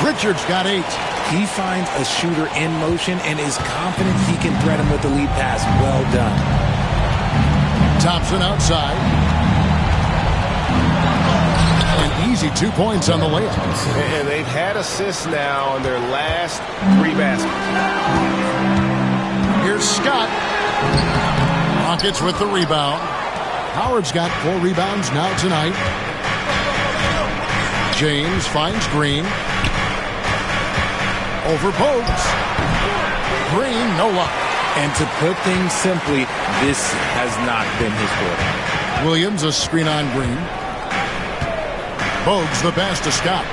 Speaker 1: Richards got 8.
Speaker 3: He finds a shooter in motion and is confident he can threat him with the lead pass. Well done.
Speaker 1: Thompson outside. An easy 2 points on the layup.
Speaker 7: And they've had assists now in their last 3 baskets.
Speaker 1: Here's Scott. Rockets with the rebound. Howard's got 4 rebounds now tonight. James finds Green. Over Bogues. Green, no luck.
Speaker 3: And to put things simply, this has not been his quarter.
Speaker 1: Williams, a screen on Green. Bogues, the pass to Scott.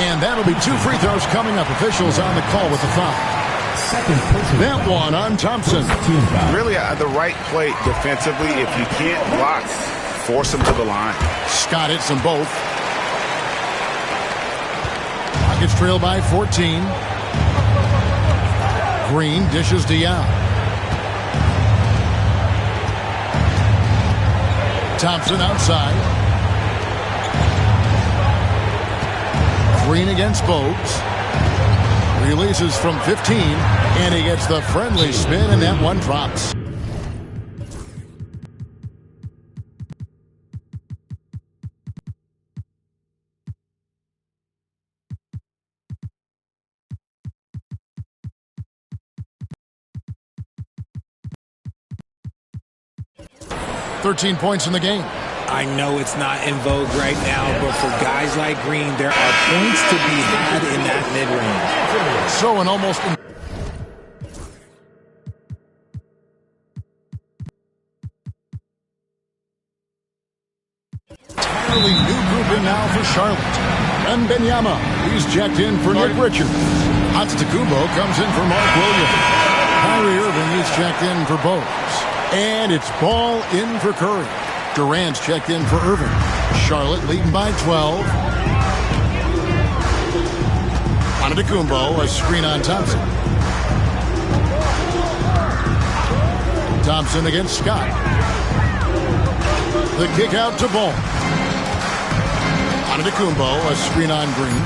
Speaker 1: And that'll be 2 free throws coming up. Officials on the call with the foul. That one on Thompson.
Speaker 4: Really the right play defensively. If you can't block, force them to the line.
Speaker 1: Scott hits them both. Rockets trail by 14. Green dishes to Young. Thompson outside. Green against Bogues. Releases from 15, and he gets the friendly spin, and that one drops. $13 points in the game.
Speaker 3: I know it's not in vogue right now, but for guys like Green, there are points to be had in that mid-range.
Speaker 1: So an almost entirely new grouping now for Charlotte. Wembanyama, he's checked in for Nick Richards. Antetokounmpo comes in for Mark Williams. Kyrie Irving is checked in for Bogues. And it's Ball in for Curry. Durant's checked in for Irving. Charlotte leading by 12. Antetokounmpo, a screen on Thompson. Thompson against Scott. The kick out to Ball. Antetokounmpo, a screen on Green.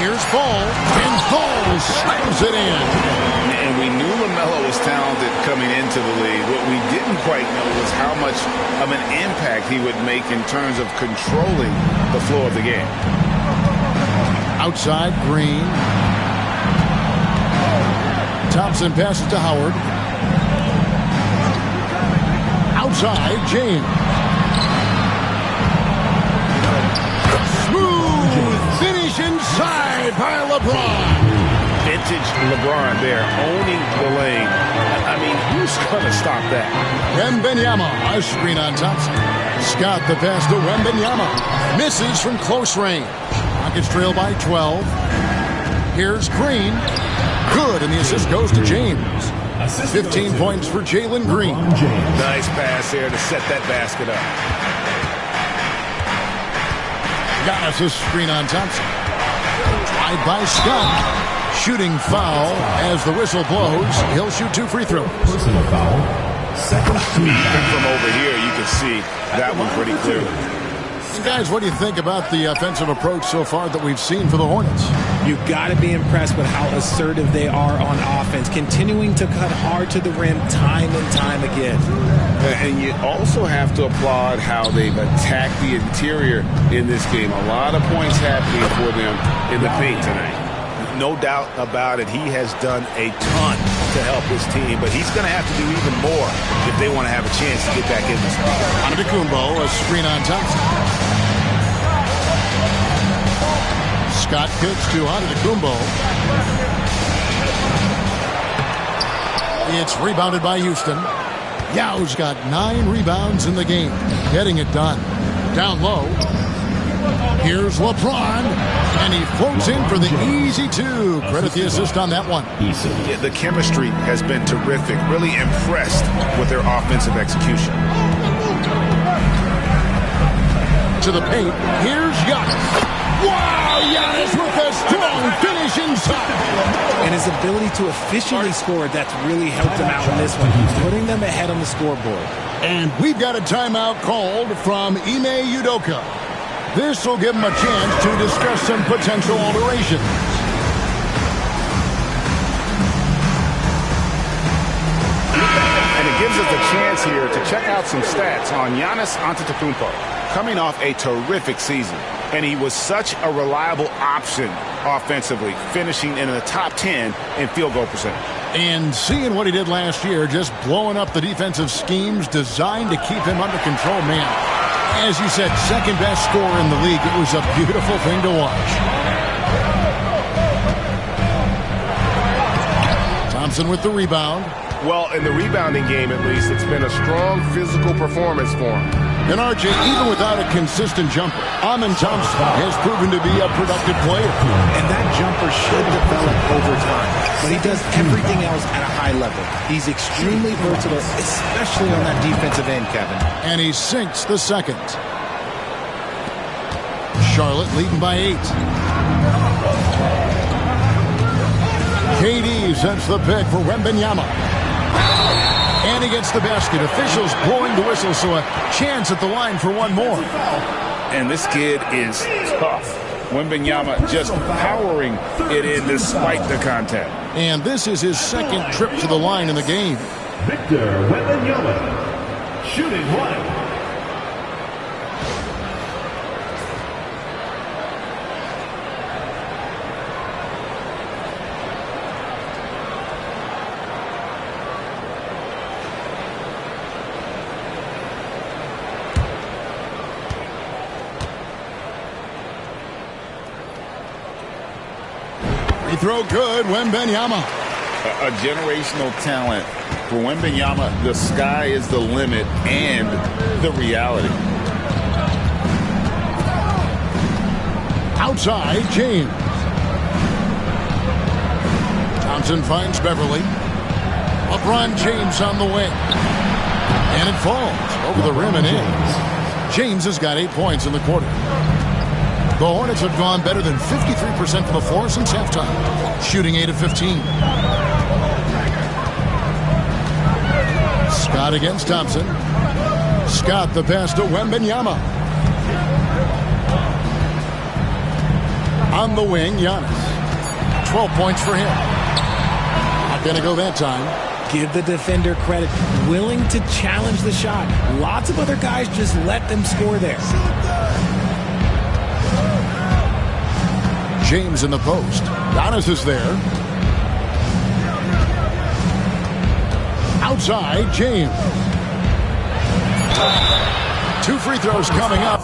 Speaker 1: Here's Ball, and Ball slams it in.
Speaker 2: And we knew LaMelo was talented coming into the league. What we didn't quite know was how much of an impact he would make in terms of controlling the flow of the game.
Speaker 1: Outside, Green. Thompson passes to Howard. Outside, James. Smooth finish inside by LeBron.
Speaker 4: vintage LeBron there, owning the lane. I mean, who's going to stop that?
Speaker 1: Wembanyama, a screen on Thompson. Scott the pass to Wembanyama. Misses from close range. Rockets trail by 12. Here's Green. Good, and the assist goes to James. 15 points for Jalen Green.
Speaker 4: Nice pass there to set that basket up.
Speaker 1: Giannis a screen on Thompson. Drive by Scott. Shooting foul as the whistle blows. He'll shoot 2 free throws.
Speaker 5: Personal foul. Second team.
Speaker 4: From over here, you can see that one pretty clearly.
Speaker 1: And guys, what do you think about the offensive approach so far that we've seen for the Hornets?
Speaker 3: You've got to be impressed with how assertive they are on offense, continuing to cut hard to the rim time and time again.
Speaker 2: And you also have to applaud how they've attacked the interior in this game. A lot of points happening for them in the paint tonight.
Speaker 4: No doubt about it. He has done a ton to help his team, but he's going to have to do even more if they want to have a chance to get back in this game.
Speaker 1: Antetokounmpo, a screen on Thompson. Scott kicks to Antetokounmpo. It's rebounded by Houston. Yao's got 9 rebounds in the game, getting it done. Down low. Here's LeBron, and he floats in for the easy 2. Credit the assist on that one.
Speaker 4: Yeah, the chemistry has been terrific. Really impressed with their offensive execution.
Speaker 1: To the paint. Here's Giannis. Wow, Giannis with a strong finish inside.
Speaker 3: And his ability to efficiently score, that's really helped him out in this one. He's putting them ahead on the scoreboard.
Speaker 1: And we've got a timeout called from Ime Udoka. This will give him a chance to discuss some potential alterations.
Speaker 4: And it gives us a chance here to check out some stats on Giannis Antetokounmpo, coming off a terrific season. And he was such a reliable option offensively, finishing in the top 10 in field goal percentage.
Speaker 1: And seeing what he did last year, just blowing up the defensive schemes designed to keep him under control, man. As you said, second best scorer in the league. It was a beautiful thing to watch. Thompson with the rebound.
Speaker 7: Well, in the rebounding game, at least, it's been a strong physical performance for him.
Speaker 1: And RJ, even without a consistent jumper, Amin Thompson has proven to be a productive player.
Speaker 3: And that jumper should develop over time. But he does everything else at a high level. He's extremely versatile, especially on that defensive end, Kevin.
Speaker 1: And he sinks the second. Charlotte leading by 8. KD sends the pick for Wembanyama. And he gets the basket. Officials blowing the whistle, so a chance at the line for one more.
Speaker 2: And this kid is tough. Wembanyama just powering it in despite the contact.
Speaker 1: And this is his second trip to the line in the game.
Speaker 5: Victor Wembanyama, shooting 1.
Speaker 1: Throw good, Wembanyama.
Speaker 2: A generational talent. For Wembanyama, the sky is the limit and the reality.
Speaker 1: Outside, James. Thompson finds Beverly. LeBron James on the wing. And it falls over the rim and in. James has got 8 points in the quarter. The Hornets have gone better than 53% from the floor since halftime, shooting 8 of 15. Scott against Thompson. Scott the pass to Wembanyama. On the wing, Giannis. 12 points for him. Not going to go that time.
Speaker 3: Give the defender credit. Willing to challenge the shot. Lots of other guys just let them score there.
Speaker 1: James in the post. Giannis is there. Outside, James. 2 free throws coming up.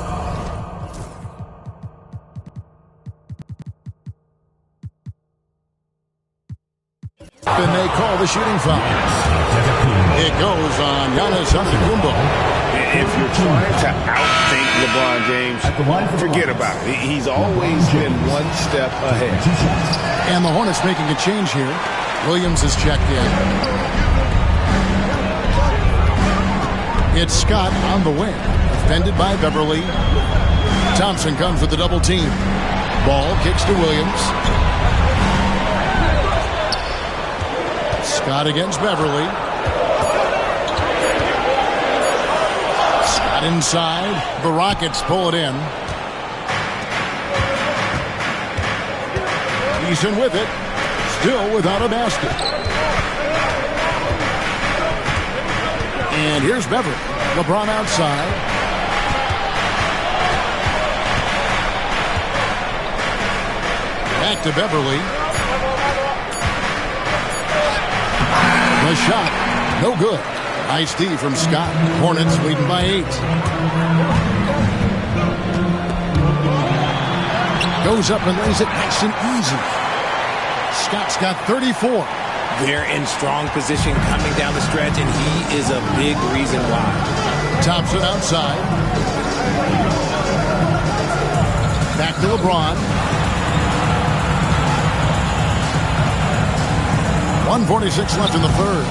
Speaker 1: And they call the shooting foul. It goes on Giannis Antetokounmpo.
Speaker 4: If you're trying to outthink LeBron James, forget about it. He's always been one step ahead.
Speaker 1: And the Hornets making a change here. Williams is checked in. It's Scott on the wing. Defended by Beverly. Thompson comes with the double team. Ball kicks to Williams. Scott against Beverly. Scott inside. The Rockets pull it in. Eason with it. Still without a basket. And here's Beverly. LeBron outside. Back to Beverly. The shot, no good. Nice D from Scott. Hornets leading by 8. Goes up and lays it nice and easy. Scott's got 34.
Speaker 3: They're in strong position coming down the stretch, and he is a big reason why.
Speaker 1: Thompson outside. Back to LeBron. 1:46 left in the third.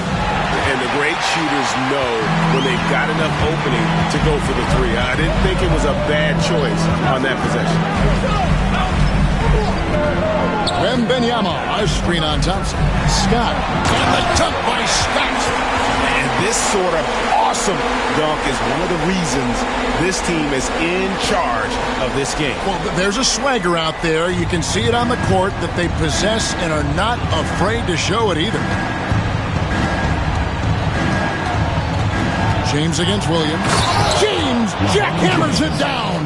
Speaker 4: And the great shooters know when they've got enough opening to go for the three. I didn't think it was a bad choice on that possession.
Speaker 1: Wembanyama, a screen on Thompson. Scott, and the dunk by Scott.
Speaker 4: And this sort of awesome dunk is one of the reasons this team is in charge of this game.
Speaker 1: Well, there's a swagger out there. You can see it on the court that they possess and are not afraid to show it either. James against Williams. James jackhammers it down.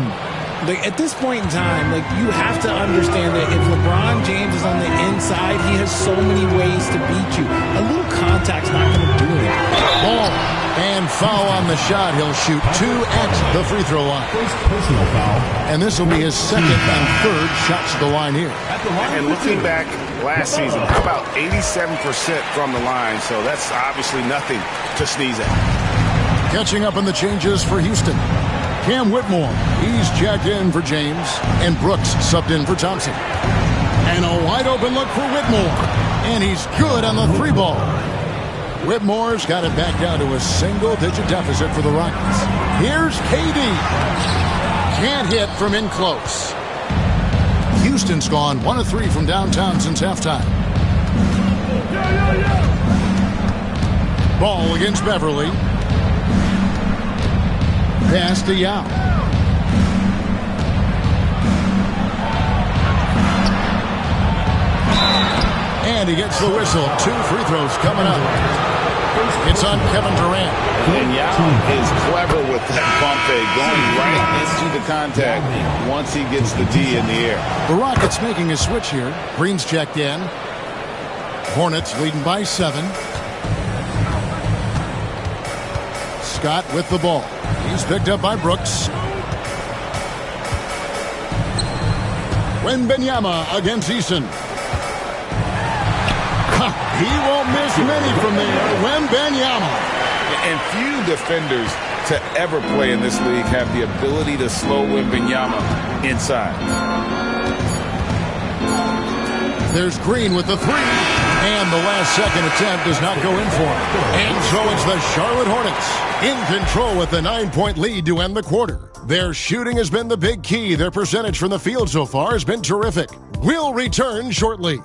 Speaker 3: At this point in time, you have to understand that if LeBron James is on the inside, he has so many ways to beat you. A little contact's not going to do it.
Speaker 1: Ball and foul on the shot. He'll shoot 2 at the free throw line.
Speaker 5: Personal foul.
Speaker 1: And this will be his second and third shots to the line here.
Speaker 4: And looking back last season, how about 87% from the line? So that's obviously nothing to sneeze at.
Speaker 1: Catching up on the changes for Houston. Cam Whitmore, he's checked in for James, and Brooks subbed in for Thompson. And a wide open look for Whitmore, and he's good on the 3 ball. Whitmore's got it back down to a single-digit deficit for the Rockets. Here's KD. Can't hit from in close. Houston's gone 1 of 3 from downtown since halftime. Ball against Beverly. Pass to Yao. And he gets the whistle. 2 free throws coming up. It's on Kevin Durant.
Speaker 2: And Yao is clever with that bump fake, going right into the contact once he gets the D in the air.
Speaker 1: The Rockets making a switch here. Green's checked in. Hornets leading by 7. Scott with the ball. He's picked up by Brooks. Wembanyama against Eason. He won't miss many from there. Wembanyama.
Speaker 2: And few defenders to ever play in this league have the ability to slow Wembanyama inside.
Speaker 1: There's Green with the 3. And the last second attempt does not go in for him. And so it's the Charlotte Hornets in control with the 9-point lead to end the quarter. Their shooting has been the big key. Their percentage from the field so far has been terrific. We'll return shortly.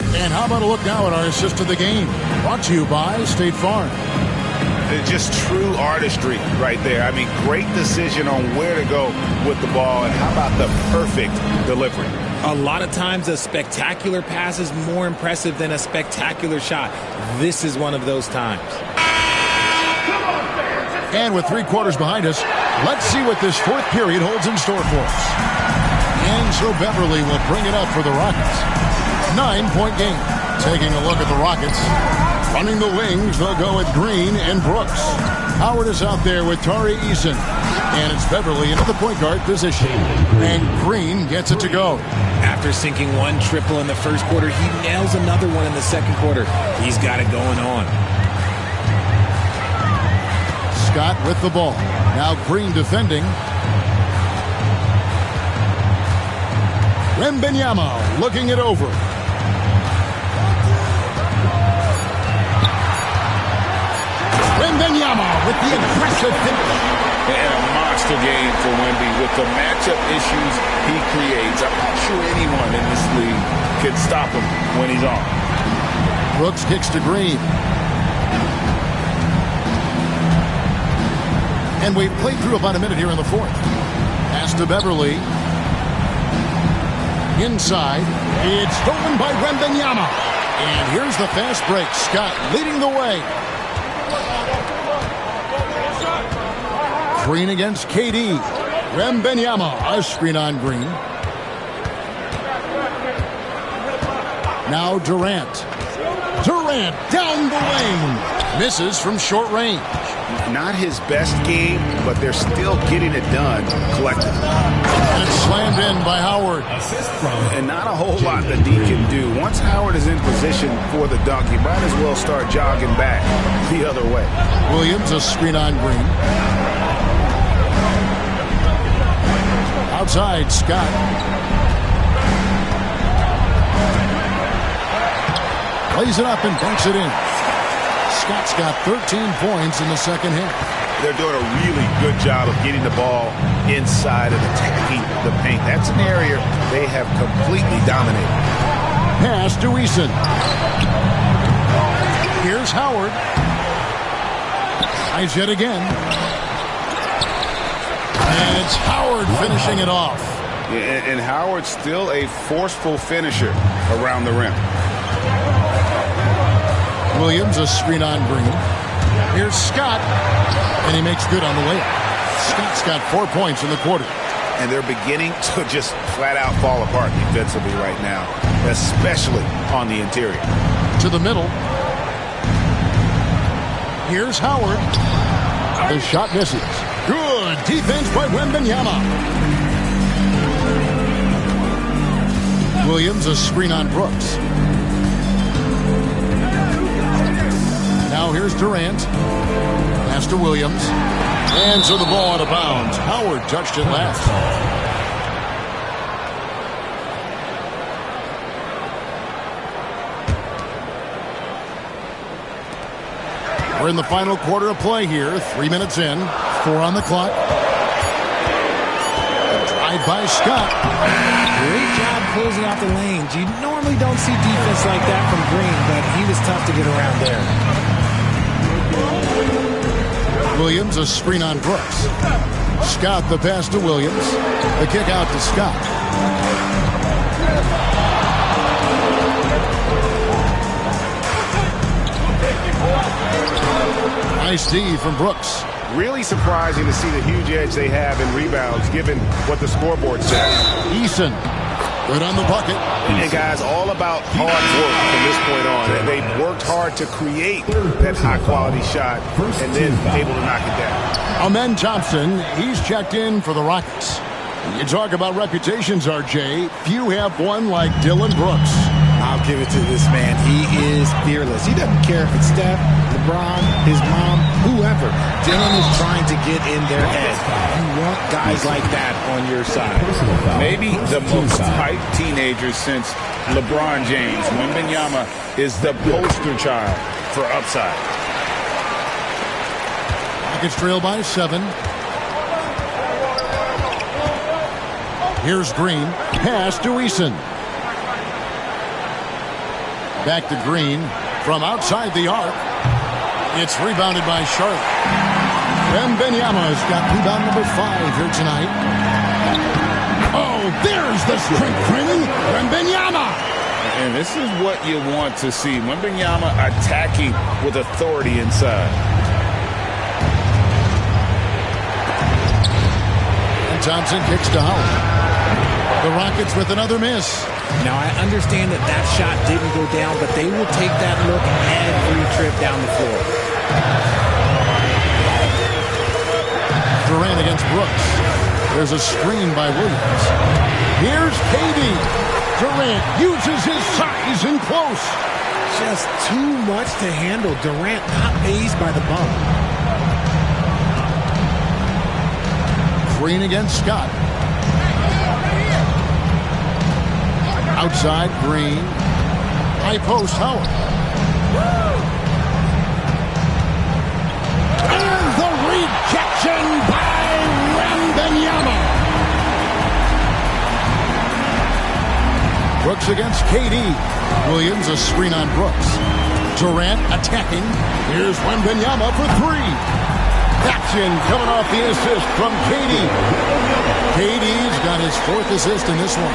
Speaker 1: And how about a look now at our assist of the game? Brought to you by State Farm.
Speaker 4: It's just true artistry right there. I mean, great decision on where to go with the ball, and how about the perfect delivery?
Speaker 3: A lot of times a spectacular pass is more impressive than a spectacular shot. This is one of those times.
Speaker 1: And with 3 quarters behind us, let's see what this 4th period holds in store for us. And so Beverly will bring it up for the Rockets. 9-point game. Taking a look at the Rockets. Running the wings, they'll go with Green and Brooks. Howard is out there with Tari Eason. And it's Beverly into the point guard position. And Green gets it to go.
Speaker 3: After sinking one triple in the first quarter, he nails another one in the second quarter. He's got it going on.
Speaker 1: Scott with the ball. Now Green defending. Wembanyama looking it over. Wembanyama with the aggressive finish.
Speaker 2: And a monster game for Wemby with the matchup issues he creates. I'm not sure anyone in this league can stop him when he's on.
Speaker 1: Brooks kicks to Green. And we've played through about a minute here in the fourth. Pass to Beverly. Inside. It's stolen by Wembanyama. And here's the fast break. Scott leading the way. Green against KD. Wembanyama, a screen on Green. Now Durant. Durant down the lane. Misses from short range.
Speaker 4: Not his best game, but they're still getting it done collectively.
Speaker 1: And it's slammed in by Howard.
Speaker 4: And not a whole lot that D can do. Once Howard is in position for the dunk, you might as well start jogging back the other way.
Speaker 1: Williams, a screen on Green. Outside, Scott. Plays it up and banks it in. Scott's got 13 points in the second half.
Speaker 4: They're doing a really good job of getting the ball inside and attacking the paint. That's an area they have completely dominated.
Speaker 1: Pass to Eason. Here's Howard. Tries yet again. And it's Howard finishing it off.
Speaker 4: Yeah, and Howard's still a forceful finisher around the rim.
Speaker 1: Williams, a screen on Green. Here's Scott, and he makes good on the layup. Scott's got 4 points in the quarter.
Speaker 4: And they're beginning to just flat out fall apart defensively right now, especially on the interior.
Speaker 1: To the middle. Here's Howard. The shot misses. Good defense by Wembanyama. Williams, a screen on Brooks. Now here's Durant. Pass to Williams. And so the ball out of bounds. Howard touched it last. We're in the final quarter of play here. 3 minutes in. 4 on the clock. Drive by Scott.
Speaker 3: Great job closing out the lanes. You normally don't see defense like that from Green, but he was tough to get around there.
Speaker 1: Williams, a screen on Brooks. Scott, the pass to Williams. The kick out to Scott. Nice D from Brooks.
Speaker 4: Really surprising to see the huge edge they have in rebounds, given what the scoreboard says.
Speaker 1: Eason, good on the bucket.
Speaker 4: And guys, all about hard work from this point on. And they've worked hard to create that high-quality shot and then able to knock it down.
Speaker 1: Amen Thompson, he's checked in for the Rockets. You talk about reputations, RJ. Few have one like Dylan Brooks.
Speaker 3: I'll give it to this man. He is fearless. He doesn't care if it's Steph, LeBron, his mom, whoever. Dylan is trying to get in their head. You want guys like that on your side.
Speaker 2: Maybe the most hyped teenager since LeBron James. Wembanyama is the poster child for upside.
Speaker 1: Rockets trail by 7. Here's Green. Pass to Eason. Back to Green from outside the arc. It's rebounded by Charlotte. Wembanyama's got rebound number 5 here tonight. Oh, there's the strength training. Wembanyama.
Speaker 2: And this is what you want to see. Wembanyama attacking with authority inside.
Speaker 1: And Thompson kicks to Howard. The Rockets with another miss.
Speaker 3: Now, I understand that that shot didn't go down, but they will take that look every trip down the floor.
Speaker 1: Durant against Brooks. There's a screen by Williams. Here's KD. Durant uses his size in close.
Speaker 3: Just too much to handle. Durant not fazed by the bump.
Speaker 1: Green against Scott. Outside, Green. High post, Howard. And the rejection by Wembanyama. Brooks against KD. Williams, a screen on Brooks. Durant attacking. Here's Wembanyama for three. Action coming off the assist from KD. KD's got his fourth assist in this one.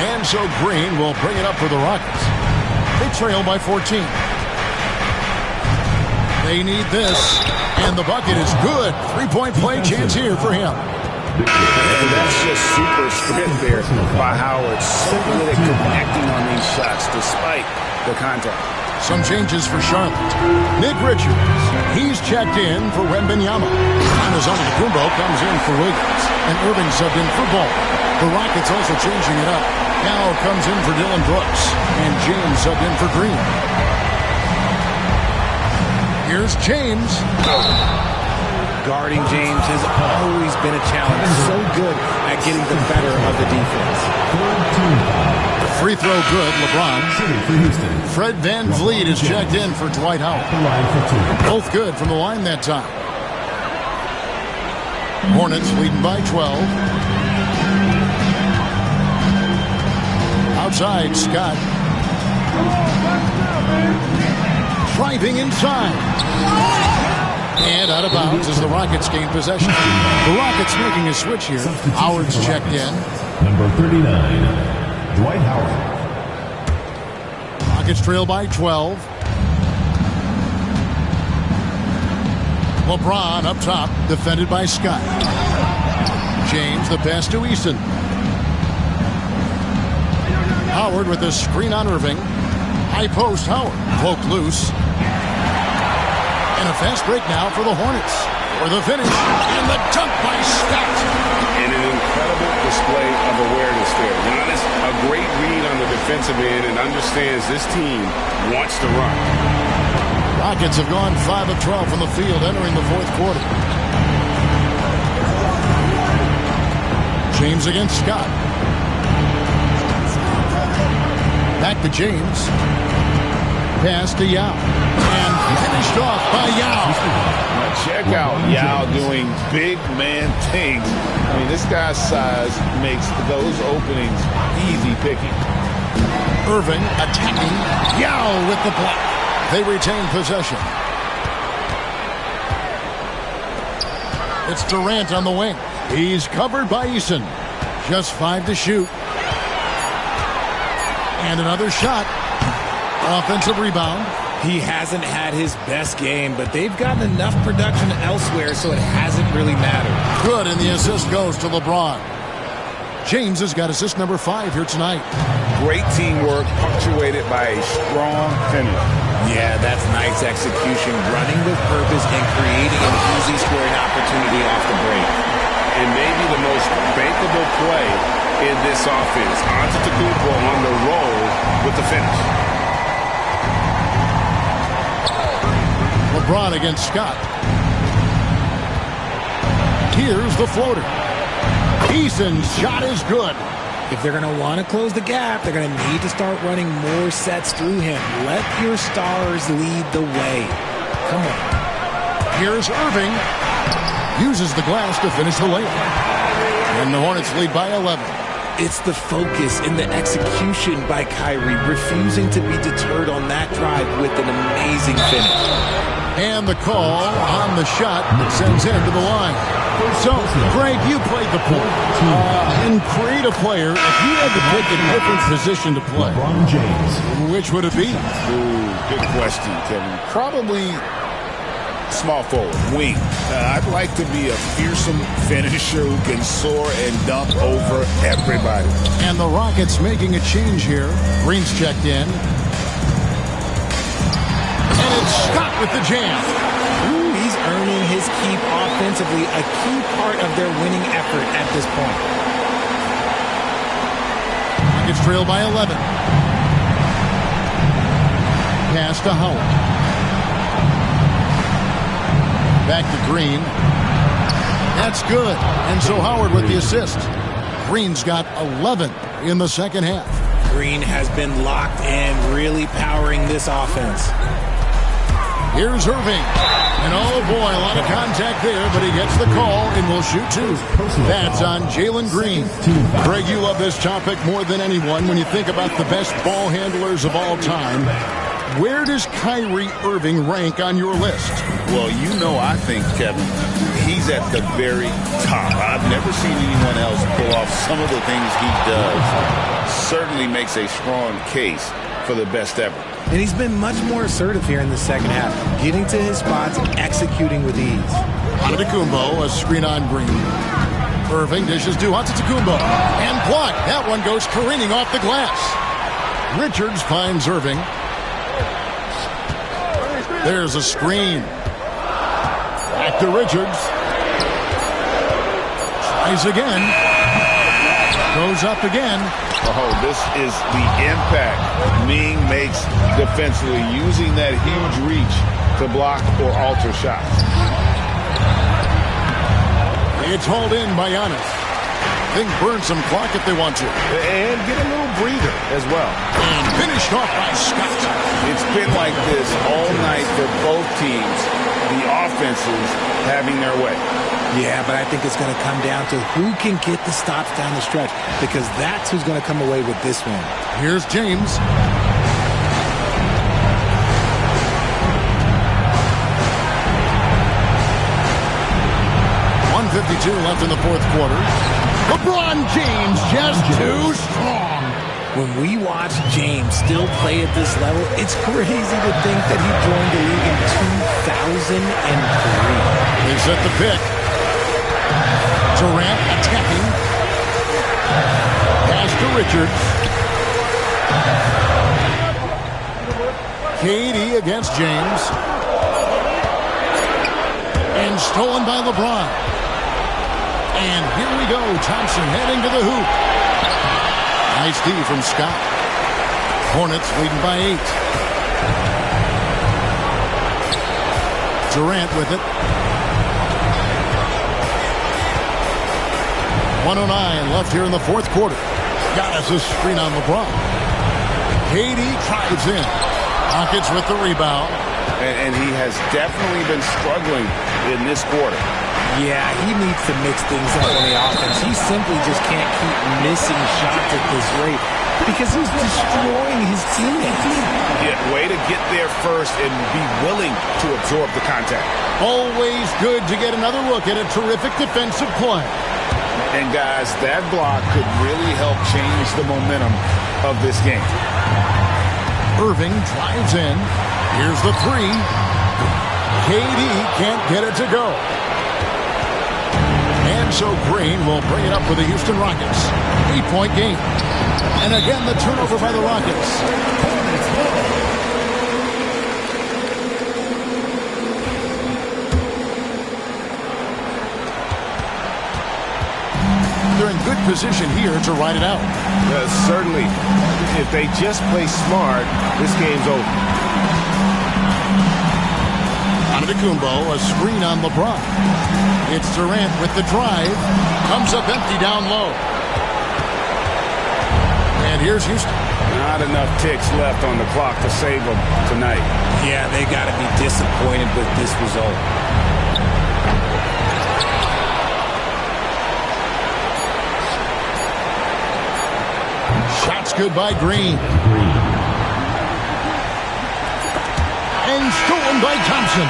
Speaker 1: And so Green will bring it up for the Rockets. They trail by 14. They need this, and the bucket is good. Three-point play chance here for him.
Speaker 4: And that's just super sprint there by Howard. So good at connecting on these shots despite the contact.
Speaker 1: Some changes for Charlotte. Nick Richards, he's checked in for Wembanyama. Antetokounmpo comes in for Wiggins, and Irving subbed in for Ball. The Rockets also changing it up. Now comes in for Dillon Brooks, and James subbed in for Green. Here's James.
Speaker 3: Guarding James has always been a challenge. So good at getting the better of the defense.
Speaker 1: Free throw good, LeBron. Fred VanVleet is checked in for Dwight Howard. Both good from the line that time. Hornets leading by 12. Outside, Scott. Driving inside. And out of bounds as the Rockets gain possession. The Rockets making a switch here. Howard's checked in.
Speaker 5: Number 39, Dwight Howard.
Speaker 1: Rockets trail by 12. LeBron up top, defended by Scott. James, the pass to Eason. Howard with a screen on Irving. High post, Howard. Poked loose. And a fast break now for the Hornets. For the finish. And the dunk by Scott.
Speaker 4: And an incredible display of awareness there. Giannis, a great read on the defensive end and understands this team wants to run.
Speaker 1: Rockets have gone 5 of 12 from the field entering the fourth quarter. James against Scott. Back to James. Pass to Yao. And finished off by Yao.
Speaker 2: Check out Yao doing big man things. I mean, this guy's size makes those openings easy picking.
Speaker 1: Irving attacking. Yao with the block. They retain possession. It's Durant on the wing. He's covered by Eason. Just 5 to shoot. And another shot. Offensive rebound.
Speaker 3: He hasn't had his best game, but they've gotten enough production elsewhere, so it hasn't really mattered.
Speaker 1: Good, and the assist goes to LeBron. James has got assist number 5 here tonight.
Speaker 4: Great teamwork, punctuated by a strong finish.
Speaker 3: Yeah, that's nice execution, running with purpose and creating an easy scoring opportunity off the break.
Speaker 4: And maybe the most bankable play in this offense. Antetokounmpo on the roll with the finish.
Speaker 1: LeBron against Scott. Here's the floater. Eason's shot is good.
Speaker 3: If they're going to want to close the gap, they're going to need to start running more sets through him. Let your stars lead the way. Come on.
Speaker 1: Here's Irving. Uses the glass to finish the layup. And the Hornets lead by 11.
Speaker 3: It's the focus and the execution by Kyrie, refusing to be deterred on that drive with an amazing finish.
Speaker 1: And the call on the shot that sends him to the line. So, Greg, you played the point. In creative player, if you had to pick a different position to play,
Speaker 5: LeBron James.
Speaker 1: which would it be?
Speaker 2: Ooh, good question, Kevin. Probably small forward, wing. I'd like to be a fearsome finisher who can soar and dunk over everybody.
Speaker 1: And the Rockets making a change here. Green's checked in. And it's Scott with the jam.
Speaker 3: Ooh, he's earning his keep offensively, a key part of their winning effort at this point.
Speaker 1: Rockets trail by 11. Pass to Howard. Back to Green. That's good. And so Howard with the assist. Green's got 11 in the second half.
Speaker 3: Green has been locked in, really powering this offense.
Speaker 1: Here's Irving. And oh boy, a lot of contact there, but he gets the call and will shoot two. That's on Jalen Green. Greg, you love this topic more than anyone when you think about the best ball handlers of all time. Where does Kyrie Irving rank on your list?
Speaker 2: Well, you know, I think, Kevin, he's at the very top. I've never seen anyone else pull off some of the things he does. Certainly makes a strong case for the best ever.
Speaker 3: And he's been much more assertive here in the second half, getting to his spots, executing with ease.
Speaker 1: Antetokounmpo, a screen on Green. Irving dishes to Antetokounmpo. And blocked. That one goes careening off the glass. Richards finds Irving. There's a screen. Back to Richards. Tries again. Goes up again.
Speaker 2: Oh, this is the impact Ming makes defensively, using that huge reach to block or alter shots.
Speaker 1: It's hauled in by Giannis. They can burn some clock if they want to.
Speaker 7: And get a little breather as well.
Speaker 1: And finished off by Scott.
Speaker 2: It's been like this all night for both teams. The offenses having their way.
Speaker 3: Yeah, but I think it's going to come down to who can get the stops down the stretch, because that's who's going to come away with this one.
Speaker 1: Here's James. .152 left in the fourth quarter. LeBron James just too strong.
Speaker 3: When we watch James still play at this level, it's crazy to think that he joined the league in 2003.
Speaker 1: They set the pick. Durant attacking. Pass to Richards. KD against James. And stolen by LeBron. And here we go. Thompson heading to the hoop. Nice D from Scott. Hornets leading by 8. Durant with it. 1:09 left here in the fourth quarter. Got us a screen on LeBron. KD drives in. Rockets with the rebound.
Speaker 2: And he has definitely been struggling in this quarter.
Speaker 3: Yeah, he needs to mix things up on the offense. He simply just can't keep missing shots at this rate because he's destroying his teammates.
Speaker 2: Yeah, way to get there first and be willing to absorb the contact.
Speaker 1: Always good to get another look at a terrific defensive play.
Speaker 2: And guys, that block could really help change the momentum of this game.
Speaker 1: Irving drives in. Here's the three. KD can't get it to go. And so Green will bring it up for the Houston Rockets. 8-point game. And again, the turnover by the Rockets. They're in good position here to ride it out.
Speaker 7: Certainly. If they just play smart, this game's over.
Speaker 1: Antetokounmpo, a screen on LeBron. It's Durant with the drive. Comes up empty down low. And here's Houston.
Speaker 4: Not enough ticks left on the clock to save them tonight.
Speaker 3: Yeah, they got to be disappointed with this result.
Speaker 1: Shots good by Green. And stolen by Thompson.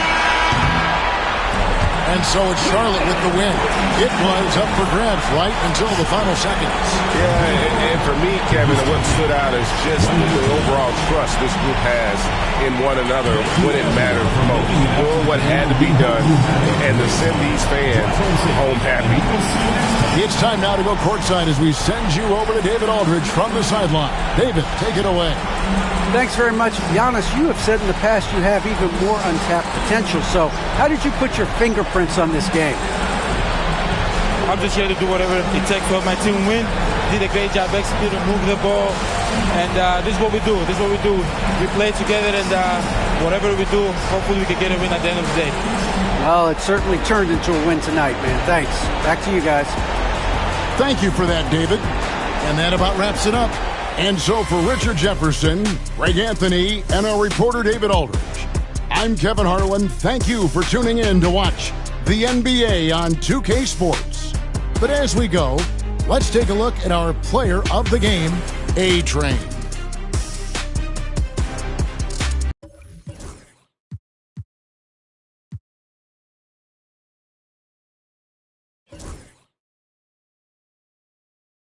Speaker 1: And so it's Charlotte with the win. It was up for grabs right until the final seconds.
Speaker 7: Yeah, and for me, Kevin, what stood out is just the overall trust this group has in one another when it mattered most. Doing what had to be done and to send these fans home happy.
Speaker 1: It's time now to go courtside as we send you over to David Aldridge from the sideline. David, take it away.
Speaker 6: Thanks very much. Giannis, you have said in the past you have even more untapped potential. So how did you put your fingerprints on this game?
Speaker 11: I'm just here to do whatever it takes to help my team win. Did a great job executing, moving the ball. And this is what we do. This is what we do. We play together, and whatever we do, hopefully we can get a win at the end of the day.
Speaker 6: Well, it certainly turned into a win tonight, man. Thanks. Back to you guys.
Speaker 1: Thank you for that, David. And that about wraps it up. And so for Richard Jefferson, Greg Anthony, and our reporter David Aldridge, I'm Kevin Harlan. Thank you for tuning in to watch the NBA on 2K Sports. But as we go, let's take a look at our player of the game, A-Train.